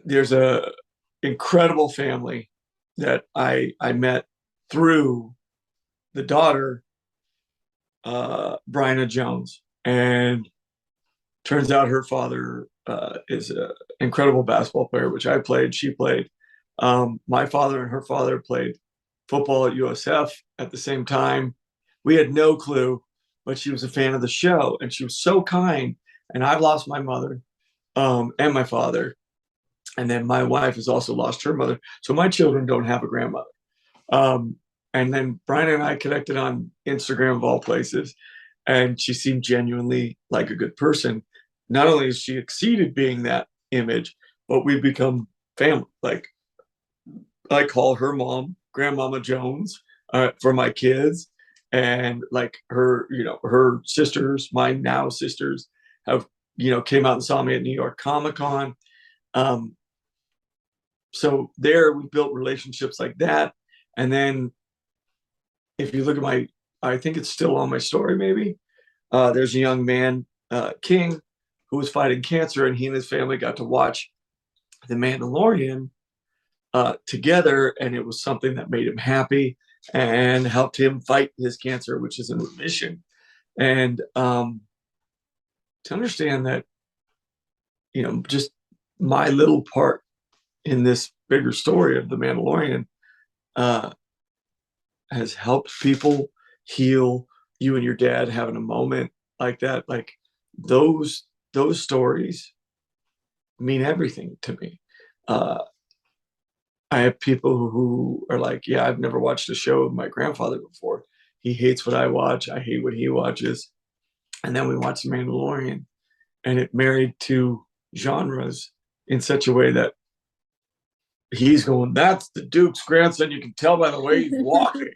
there's a incredible family that I met through the daughter, Bryna Jones. And turns out her father is an incredible basketball player, which I played, she played. My father and her father played football at USF at the same time. We had no clue, but she was a fan of the show, and she was so kind. And I've lost my mother and my father. And then my wife has also lost her mother. So my children don't have a grandmother. Um, and then Brian and I connected on Instagram of all places. And she seemed genuinely like a good person. Not only has she exceeded being that image, but we've become family. Like, I call her mom Grandmama Jones for my kids. And like her sisters, my now sisters, have, came out and saw me at New York Comic Con. So there we built relationships like that. And then if you look at I think it's still on my story, maybe, there's a young man, King, who was fighting cancer, and he and his family got to watch The Mandalorian together. And it was something that made him happy and helped him fight his cancer, which is in remission. And to understand that, just my little part in this bigger story of The Mandalorian has helped people heal. You and your dad having a moment like that, like those stories mean everything to me. I have people who are like, yeah, I've never watched a show of my grandfather before. He hates what I watch. I hate what he watches. And then we watch The Mandalorian, and it married two genres in such a way that he's going, that's the Duke's grandson. You can tell by the way he's walking.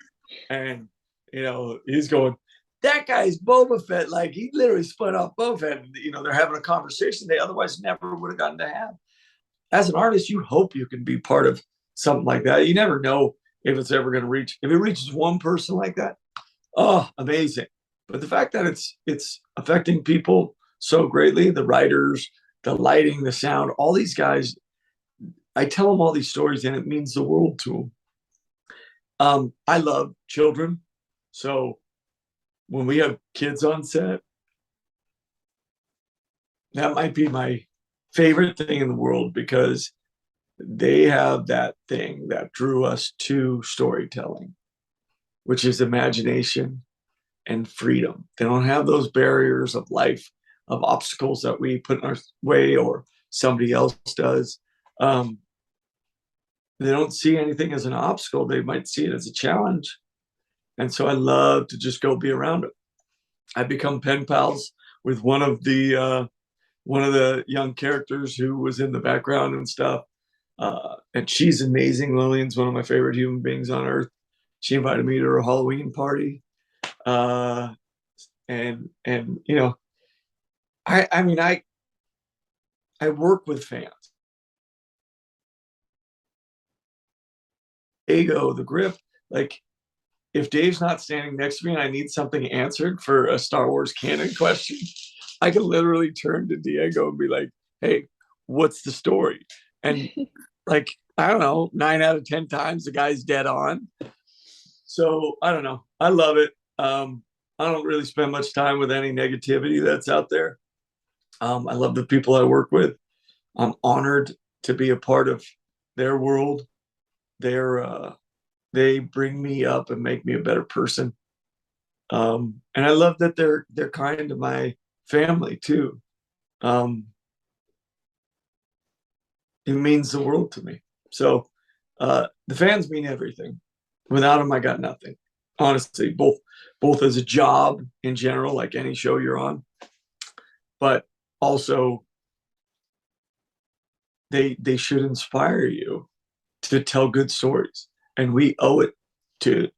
And, he's going, that guy's Boba Fett. Like, he literally spun off Boba Fett. And, they're having a conversation they otherwise never would have gotten to have. As an artist, you hope you can be part of something like that. You never know if it's ever going to reach. If it reaches one person like that, oh, amazing. But the fact that it's affecting people so greatly. The writers, the lighting, the sound, all these guys, I tell them all these stories and it means the world to them. I love children. So when we have kids on set, that might be my favorite thing in the world because they have that thing that drew us to storytelling, which is imagination and freedom. They don't have those barriers of life, of obstacles that we put in our way or somebody else does. They don't see anything as an obstacle. They might see it as a challenge. And so I love to just go be around it. I become pen pals with one of the young characters who was in the background and stuff. And she's amazing. Lillian's one of my favorite human beings on earth. She invited me to her Halloween party. And you know, I mean, I work with fans. Ego, the grip, like if Dave's not standing next to me and I need something answered for a Star Wars canon question, I can literally turn to Diego and be like, hey, what's the story? And like, I don't know, 9 out of 10 times the guy's dead on. So I don't know. I love it. I don't really spend much time with any negativity that's out there. I love the people I work with. I'm honored to be a part of their world. They bring me up and make me a better person. And I love that they're kind to my family too. Um, it means the world to me. So the fans mean everything. Without them, I got nothing. Honestly, both as a job in general, like any show you're on, but also they should inspire you to tell good stories, and we owe it to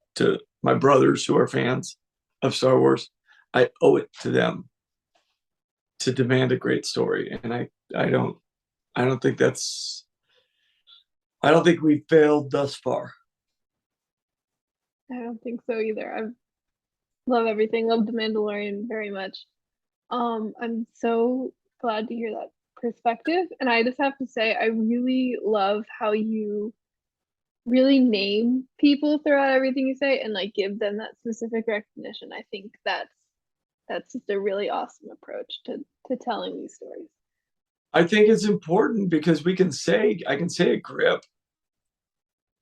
my brothers who are fans of Star Wars. I owe it to them to demand a great story, and I don't think that's I don't think we failed thus far. I don't think so either. I love everything. Love the Mandalorian very much. I'm so glad to hear that perspective. And I just have to say, I really love how you really name people throughout everything you say and like give them that specific recognition. I think that's just a really awesome approach to telling these stories. I think it's important because I can say a grip,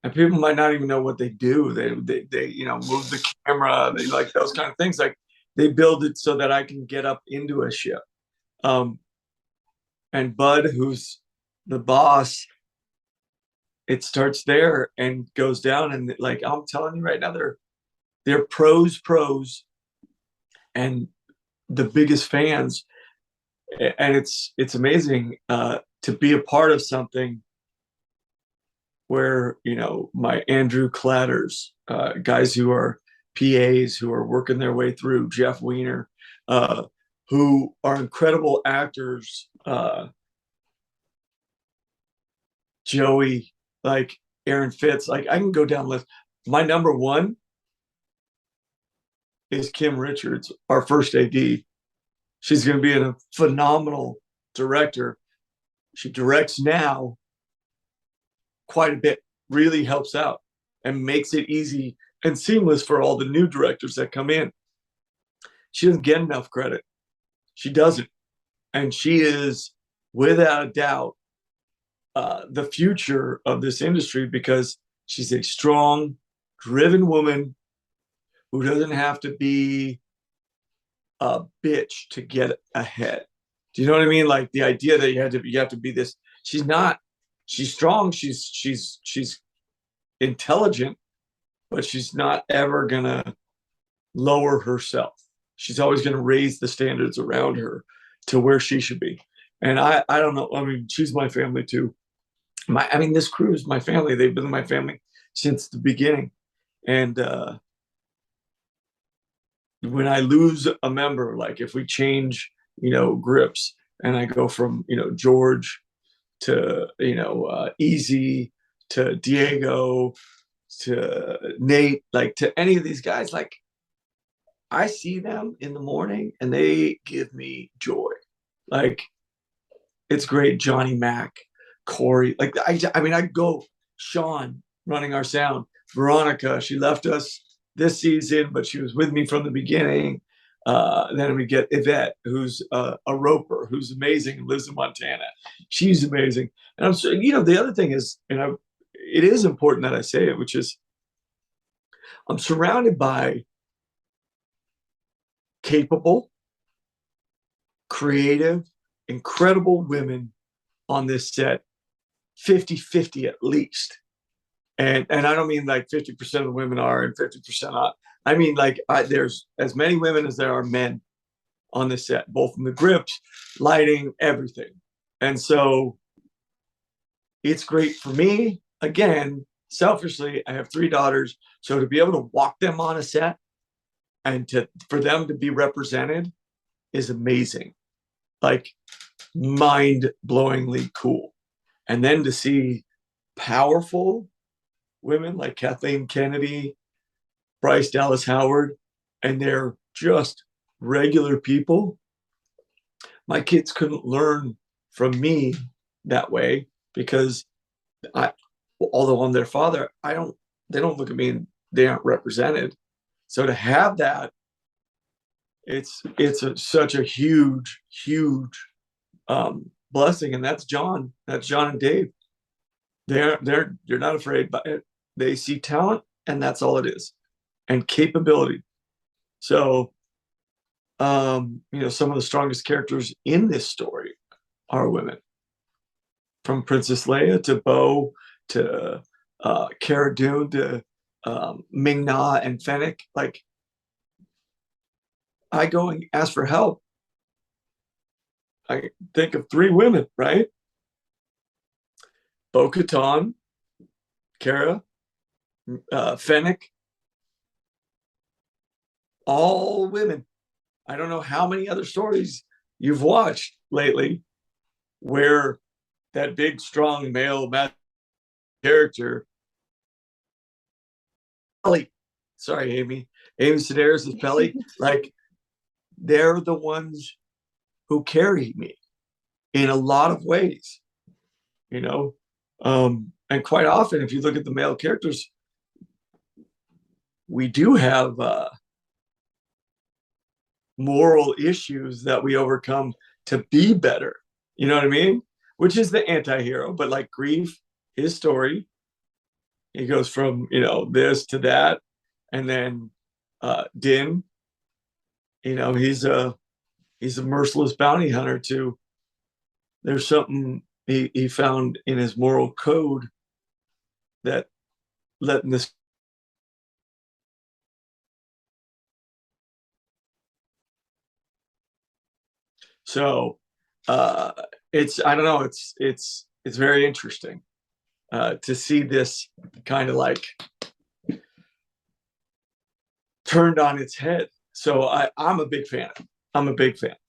and people might not even know what they do. They move the camera, they like those kind of things. Like they build it so that I can get up into a ship. Um, and Bud, who's the boss, it starts there and goes down. And like I'm telling you right now, they're pros, and the biggest fans. And it's amazing to be a part of something where my Andrew Clatters, guys who are PAs who are working their way through, Jeff Weiner, who are incredible actors, Joey, like Aaron Fitz, like I can go down the list. My number one is Kim Richards, our first AD. She's going to be a phenomenal director. She directs now quite a bit, really helps out and makes it easy and seamless for all the new directors that come in. She doesn't get enough credit. She doesn't. And she is, without a doubt, the future of this industry because she's a strong, driven woman who doesn't have to be a bitch to get ahead. Do you know what I mean? Like the idea that you have to be this. She's not. She's strong. She's intelligent, but she's not ever gonna lower herself. She's always gonna raise the standards around her to where she should be. And I don't know. I mean, she's my family too. This crew is my family. They've been my family since the beginning. And when I lose a member, like if we change, grips, and I go from George to Easy to Diego to Nate, like to any of these guys, like I see them in the morning and they give me joy. Like, it's great. Johnny Mac, Corey. Like, I mean, I go Sean running our sound. Veronica, she left us this season, but she was with me from the beginning. Then we get Yvette, who's a roper, who's amazing, lives in Montana. She's amazing. And I'm so, the other thing is, it is important that I say it, which is I'm surrounded by capable, creative, incredible women on this set, 50-50 at least. And I don't mean like 50% of the women are and 50% not. I mean, like, there's as many women as there are men on the set, both in the grips, lighting, everything. And so it's great for me. Again, selfishly, I have 3 daughters. So to be able to walk them on a set and for them to be represented is amazing. Like, mind-blowingly cool. And then to see powerful women like Kathleen Kennedy, Bryce Dallas Howard, and they're just regular people. My kids couldn't learn from me that way because although I'm their father, they don't look at me and they aren't represented. So to have that, such a huge, huge blessing. And that's John and Dave. They're not afraid by it. They see talent, and that's all it is, and capability. So, some of the strongest characters in this story are women, from Princess Leia to Bo to Cara Dune to Ming Na and Fennec. Like, I go and ask for help. I think of 3 women, right? Bo Katan, Cara, Fennec, all women. I don't know how many other stories you've watched lately where that big, strong male character, Pelly, sorry, Amy Sedaris is Pelly, like, they're the ones who carry me in a lot of ways, you know? And quite often, if you look at the male characters, we do have moral issues that we overcome to be better. You know what I mean? Which is the anti-hero, but like Grief, his story, he goes from, this to that. And then Din, he's a merciless bounty hunter too. There's something he found in his moral code that letting this. So I don't know, it's very interesting to see this kind of like turned on its head. So I'm a big fan.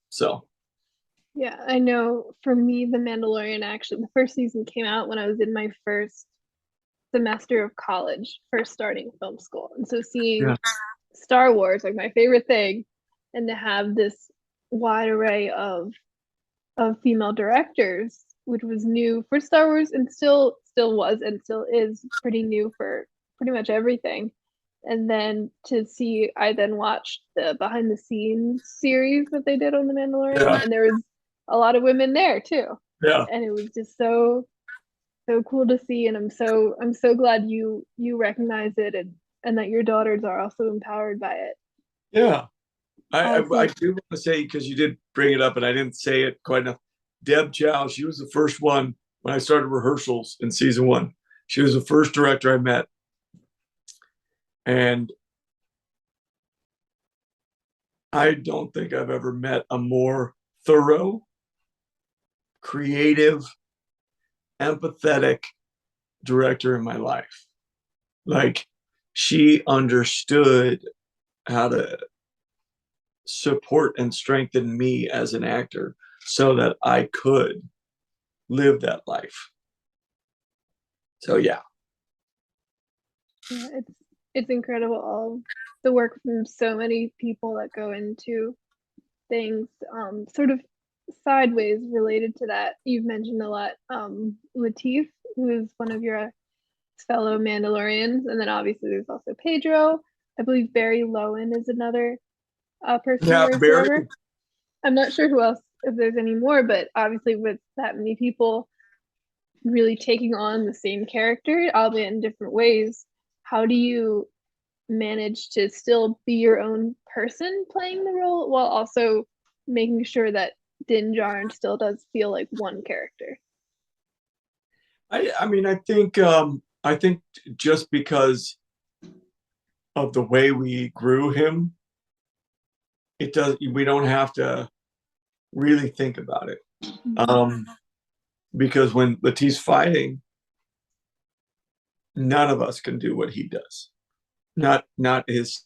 So Yeah, I know for me, The Mandalorian, actually, the first season came out when I was in my first semester of college, first starting film school. And so seeing yeah, Star Wars, like my favorite thing, and to have this wide array of female directors, which was new for Star Wars and still was and still is pretty new for pretty much everything. And then I then watched the behind the scenes series that they did on The Mandalorian, yeah, and there was a lot of women there too. yeah, And it was just so cool to see, and I'm so glad you recognize it, and that your daughters are also empowered by it. yeah. I Also, do want to say, because you did bring it up and I didn't say it quite enough. Deb Chow, she was the first one when I started rehearsals in season 1. She was the first director I met, and I don't think I've ever met a more thorough, creative, empathetic director in my life. Like, she understood how to support and strengthen me as an actor so that I could live that life. So yeah. yeah, it's incredible, all the work from so many people that go into things. Sort of sideways related to that, you've mentioned a lot Latif, who is one of your fellow Mandalorians, and then obviously there's also Pedro. I believe Barry Lowen is another person you Yeah, race Barry. forever. I'm not sure who else, if there's any more, but obviously with that many people really taking on the same character, albeit in different ways, how do you manage to still be your own person playing the role while also making sure that Din Djarin still does feel like one character? I mean, I think just because of the way we grew him, we don't have to really think about it. Because when Latif's fighting, none of us can do what he does. Not his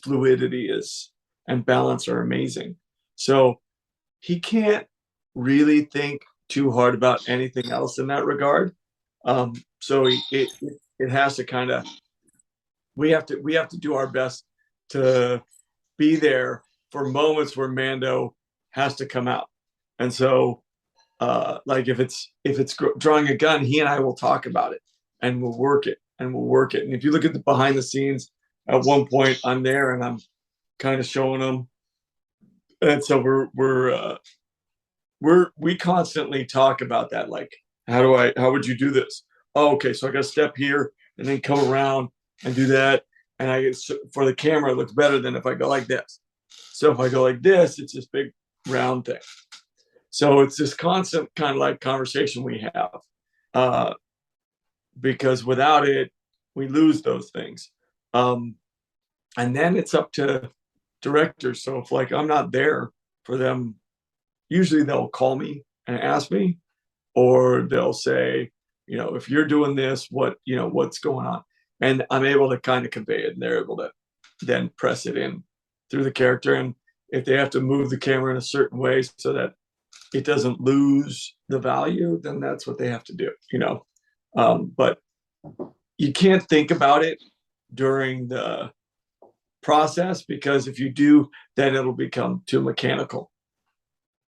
fluidity is and balance are amazing. So he can't really think too hard about anything else in that regard. So it has to kind of we have to do our best to be there for moments where Mando has to come out. And so like if it's drawing a gun, he and I will talk about it and we'll work it and we'll work it. And if you look at the behind the scenes, at one point I'm there and I'm kind of showing them. And so we constantly talk about that. Like, how would you do this? Oh, okay. So I got to step here and then come around and do that. And for the camera, it looks better than if I go like this. So if I go like this, it's this big round thing. So it's this constant kind of like conversation we have, because without it, we lose those things. And then it's up to directors. So if like I'm not there for them, usually they'll call me and ask me, or they'll say, if you're doing this, what's going on? And I'm able to kind of convey it, and they're able to then press it in through the character. And if they have to move the camera in a certain way so that it doesn't lose the value, then that's what they have to do, but you can't think about it during the process, because if you do, then it'll become too mechanical.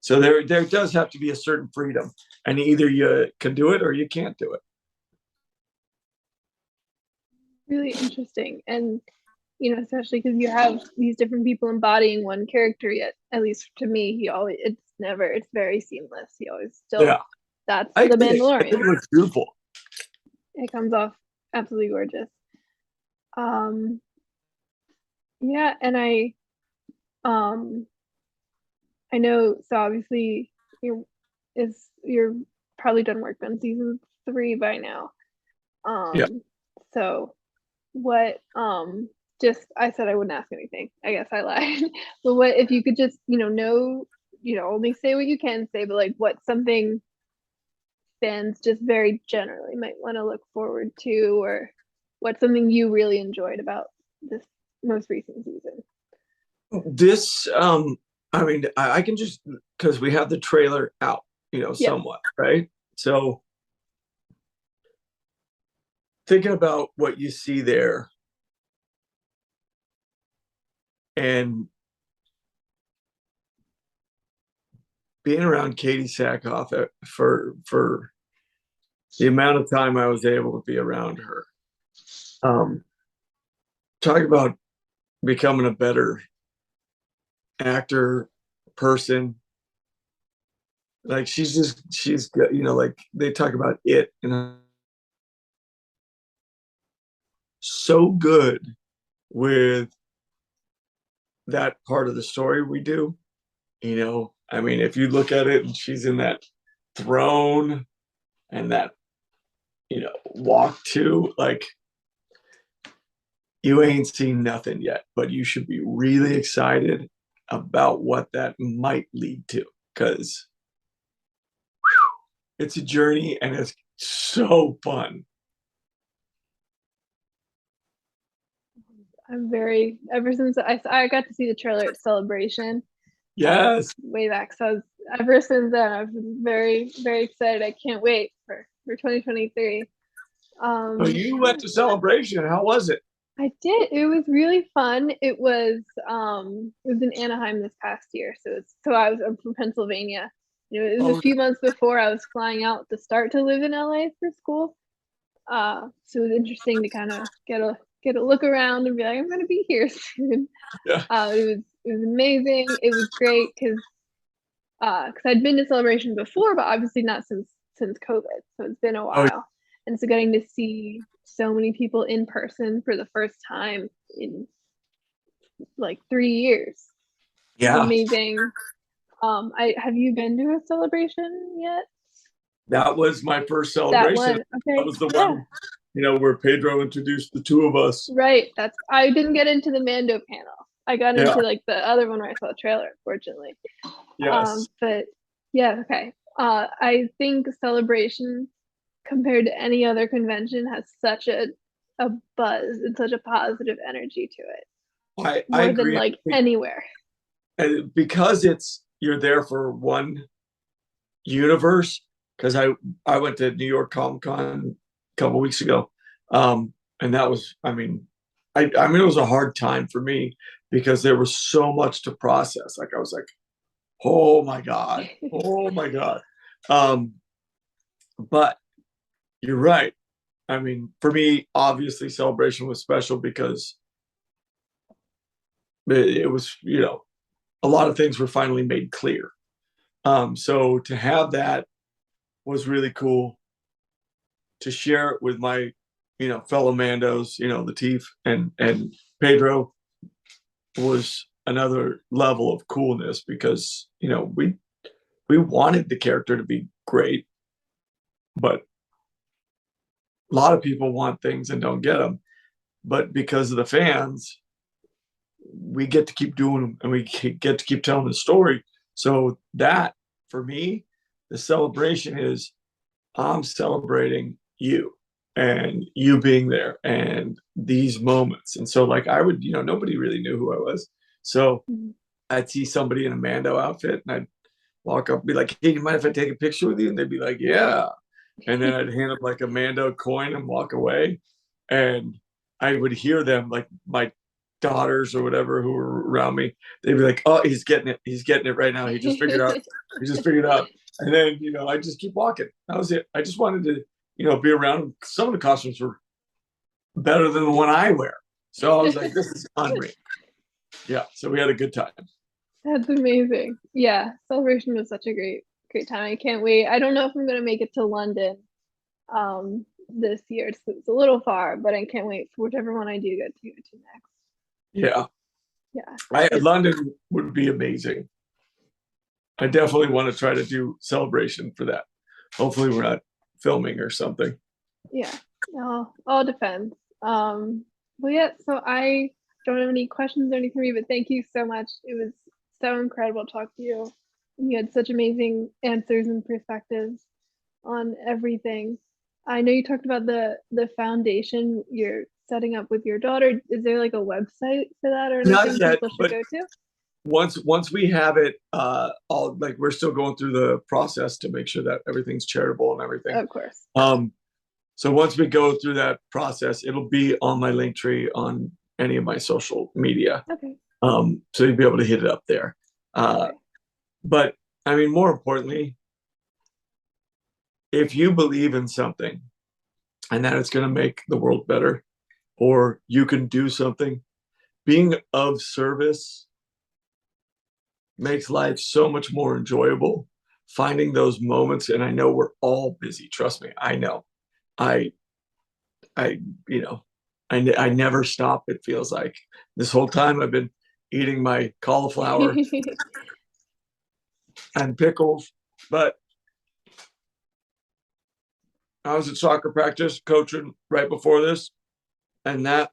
So there does have to be a certain freedom, and either you can do it or you can't do it. Really interesting. And especially because you have these different people embodying one character, yet at least to me, it's very seamless. He always still, Yeah, that's I the think it Mandalorian. looks beautiful. It comes off absolutely gorgeous. Yeah, and um I know, so obviously you're probably done work on season 3 by now. Yeah. So what just I said I wouldn't ask anything. I guess I lied. But what if you could just, only say what you can say, but like what's something fans just very generally might want to look forward to, or what's something you really enjoyed about this most recent season? This, I mean, I can just, because we have the trailer out, Yes. somewhat, right? So thinking about what you see there, and being around Katie Sackhoff for the amount of time I was able to be around her, talk about becoming a better actor, person. Like she's like they talk about it, and so good with that part of the story we do. I mean, if you look at it, and she's in that throne and that walk to, like, you ain't seen nothing yet, but you should be really excited about what that might lead to, because it's a journey and it's so fun. Ever since I got to see the trailer at Celebration, Yes. way back. So ever since then, I've been very, very excited. I can't wait for 2023. So you went to Celebration. How was it? I did. It was really fun. It was in Anaheim this past year. I'm from Pennsylvania. It was a Oh, few months before I was flying out to start to live in LA for school. So it was interesting to kind of get a look around and be like, I'm gonna be here soon. yeah. It was amazing. It was great because I'd been to Celebration before, but obviously not since COVID. So it's been a Oh, while, and so getting to see so many people in person for the first time in like 3 years was yeah. amazing. I have you been to a Celebration yet? That was my first That celebration. one, That okay, was the yeah, one, where Pedro introduced the two of us. right. I didn't get into the Mando panel. I got Yeah. into like the other one where I saw a trailer, unfortunately. Yes. But yeah, okay. I think Celebration compared to any other convention has such a buzz and such a positive energy to it, I more than agree. like anywhere. And because you're there for one universe, because I went to New York Comic Con a couple weeks ago, and that was, I mean it was a hard time for me because there was so much to process. Like I was like, oh my god, oh my god. um but you're right. I mean, for me, obviously Celebration was special because it was, a lot of things were finally made clear. So to have that was really cool, to share it with my, fellow Mandos, Latif and Pedro, was another level of coolness because, we wanted the character to be great, but a lot of people want things and don't get them. But because of the fans, we get to keep doing them and we get to keep telling the story. So that, for me, the celebration is, I'm celebrating you and you being there and these moments. And so, like, I would, nobody really knew who I was. So Mhm. I'd see somebody in a Mando outfit and I'd walk up and be like, hey, do you mind if I take a picture with you? And they'd be like, yeah. And then I'd hand them like a Mando coin and walk away. And I would hear them, like my daughters or whatever who were around me, they'd be like, oh, he's getting it. He's getting it right now. He just figured out. He just figured out. And then, I just keep walking. That was it. I just wanted to, be around. Some of the costumes were better than the one I wear. So I was like, this is unreal. Yeah. So we had a good time. That's amazing. Yeah, Celebration was such a great time. I can't wait. I don't know if I'm gonna make it to London this year. It's a little far, but I can't wait for whichever one I do get to go to next. Yeah. Yeah. London would be amazing. I definitely want to try to do Celebration for that. Hopefully we're not filming or something. Yeah. All depends. Well, yeah, so I don't have any questions or anything for you, but thank you so much. It was so incredible to talk to you. And you had such amazing answers and perspectives on everything. I know you talked about the foundation you're setting up with your daughter. Is there like a website for that or Not anything yet, people should but go to? once we have it, all, like, we're still going through the process to make sure that everything's charitable and everything. Of course. So once we go through that process, it'll be on my link tree on any of my social media. Okay. So you'll be able to hit it up there. Okay. But I mean, more importantly, if you believe in something and that it's going to make the world better, or you can do something, being of service makes life so much more enjoyable. Finding those moments, and I know we're all busy. Trust me, I know. I, I, I never stop. It feels like this whole time I've been eating my cauliflower and pickles, but I was at soccer practice coaching right before this, and that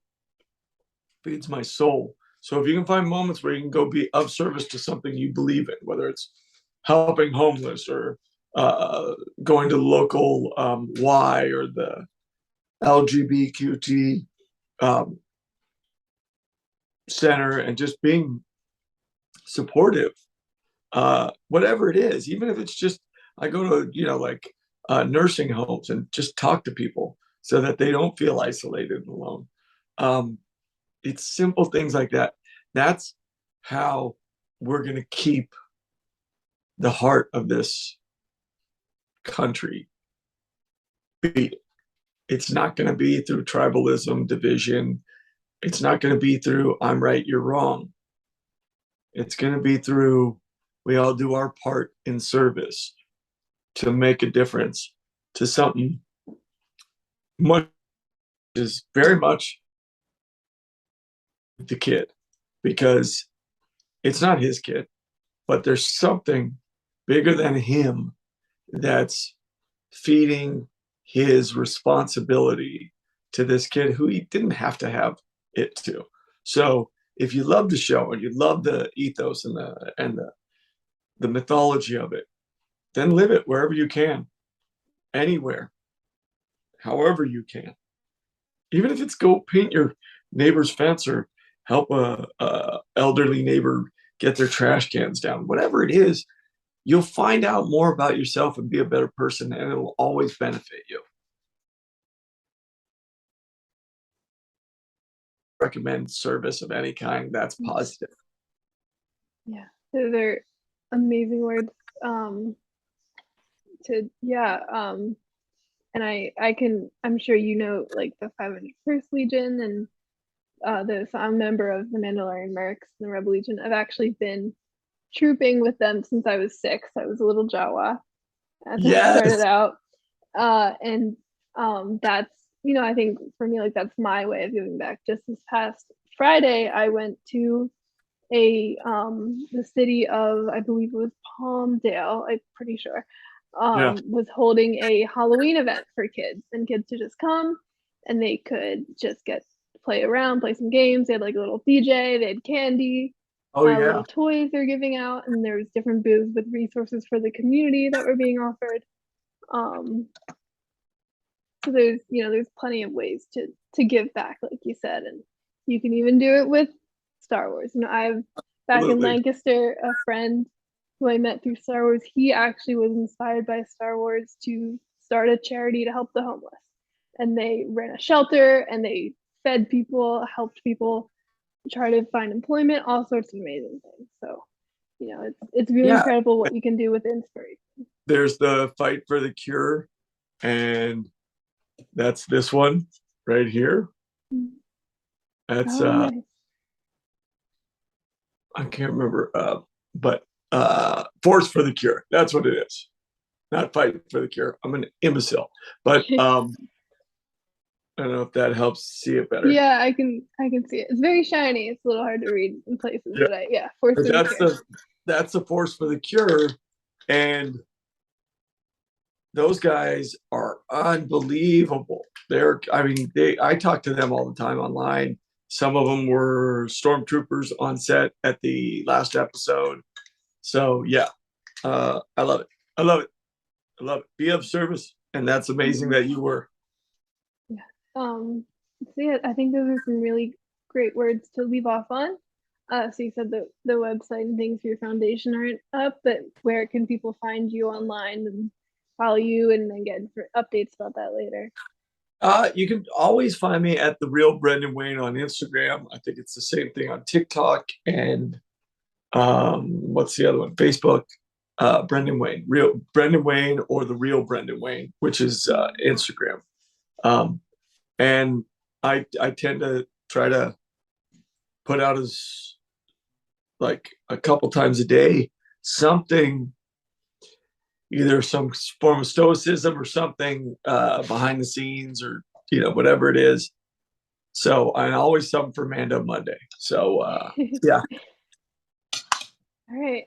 feeds my soul. So if you can find moments where you can go be of service to something you believe in, whether it's helping homeless or going to the local Y or the LGBTQT um, center and just being supportive, whatever it is, even if it's just, I go to, like nursing homes and just talk to people so that they don't feel isolated and alone. It's simple things like that. That's how we're going to keep the heart of this country beating. It's not going to be through tribalism, division. It's not going to be through I'm right, you're wrong. It's going to be through we all do our part in service to make a difference to something much is very much the kid, because it's not his kid, but there's something bigger than him that's feeding his responsibility to this kid who he didn't have to have it to. So if you love the show and you love the ethos and the mythology of it, then live it wherever you can, anywhere, however you can. Even if it's go paint your neighbor's fence or help a elderly neighbor get their trash cans down, whatever it is, you'll find out more about yourself and be a better person, and it will always benefit you. Recommend service of any kind that's positive. Yeah, those are amazing words. And I'm sure you know, like the 501st Legion, and I'm a member of the Mandalorian Mercs and the Rebel Legion. I've actually been trooping with them since I was 6. I was a little Jawa as I started out. And that's, I think for me, like, that's my way of giving back. Just this past Friday, I went to the city of, I believe it was Palmdale, I'm pretty sure, was holding a Halloween event for kids, and kids to just come and they could just play around, play some games. They had like a little DJ, they had candy, little toys they're giving out, and there's different booths with resources for the community that were being offered. So there's plenty of ways to give back, like you said, and you can even do it with Star Wars. I've back in Lancaster, a friend who I met through Star Wars, he actually was inspired by Star Wars to start a charity to help the homeless. And they ran a shelter and they fed people, helped people try to find employment, all sorts of amazing things. So, it's really incredible what you can do with inspiration. There's the Fight for the Cure, and that's this one right here. That's nice. I can't remember, but Force for the Cure. That's what it is. Not Fight for the Cure. I'm an imbecile, but I don't know if that helps see it better. Yeah, I can see it. It's very shiny. It's a little hard to read in places, but Force for the Cure. That's the Force for the Cure, and those guys are unbelievable. I talk to them all the time online. Some of them were stormtroopers on set at the last episode. So I love it. I love it. I love it. Be of service, and that's amazing that you were. Yeah. I think those are some really great words to leave off on. So you said the website and things for your foundation aren't up, but where can people find you online and follow you and then get updates about that later? You can always find me at The Real Brendan Wayne on Instagram. I think it's the same thing on TikTok and what's the other one? Facebook. Brendan Wayne, Real Brendan Wayne, or The Real Brendan Wayne, which is Instagram. And I tend to try to put out as like a couple times a day something, either some form of stoicism or something behind the scenes, or whatever it is. So, and always something for Mando Monday. So yeah. All right.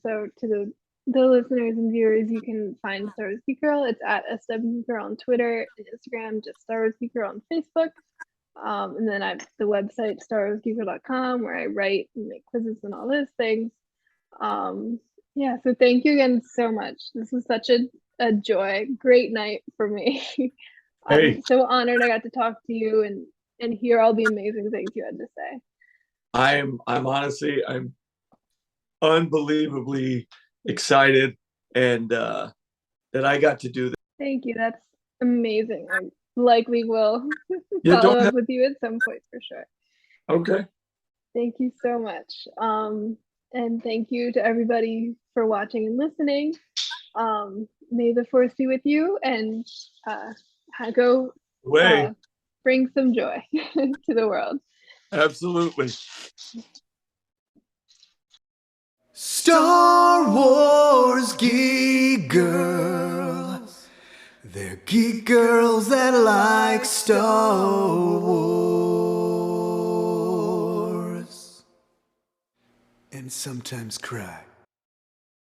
So to the listeners and viewers, you can find Star Wars Geek Girl. It's at SW Girl on Twitter and Instagram, just Star Wars Geek Girl on Facebook. And then I have the website starwarsgeekgirl.com, where I write and make quizzes and all those things. So thank you again so much. This was such a joy. Great night for me. I'm so honored I got to talk to you and hear all the amazing things you had to say. I'm honestly, I'm unbelievably excited, and that I got to do this. Thank you. That's amazing. I likely will follow up with you at some point for sure. Okay. Thank you so much. And thank you to everybody for watching and listening. May the force be with you, and go Way. bring some joy to the world. Absolutely. Star Wars Geek Girls. They're geek girls that like Star Wars. And sometimes cry.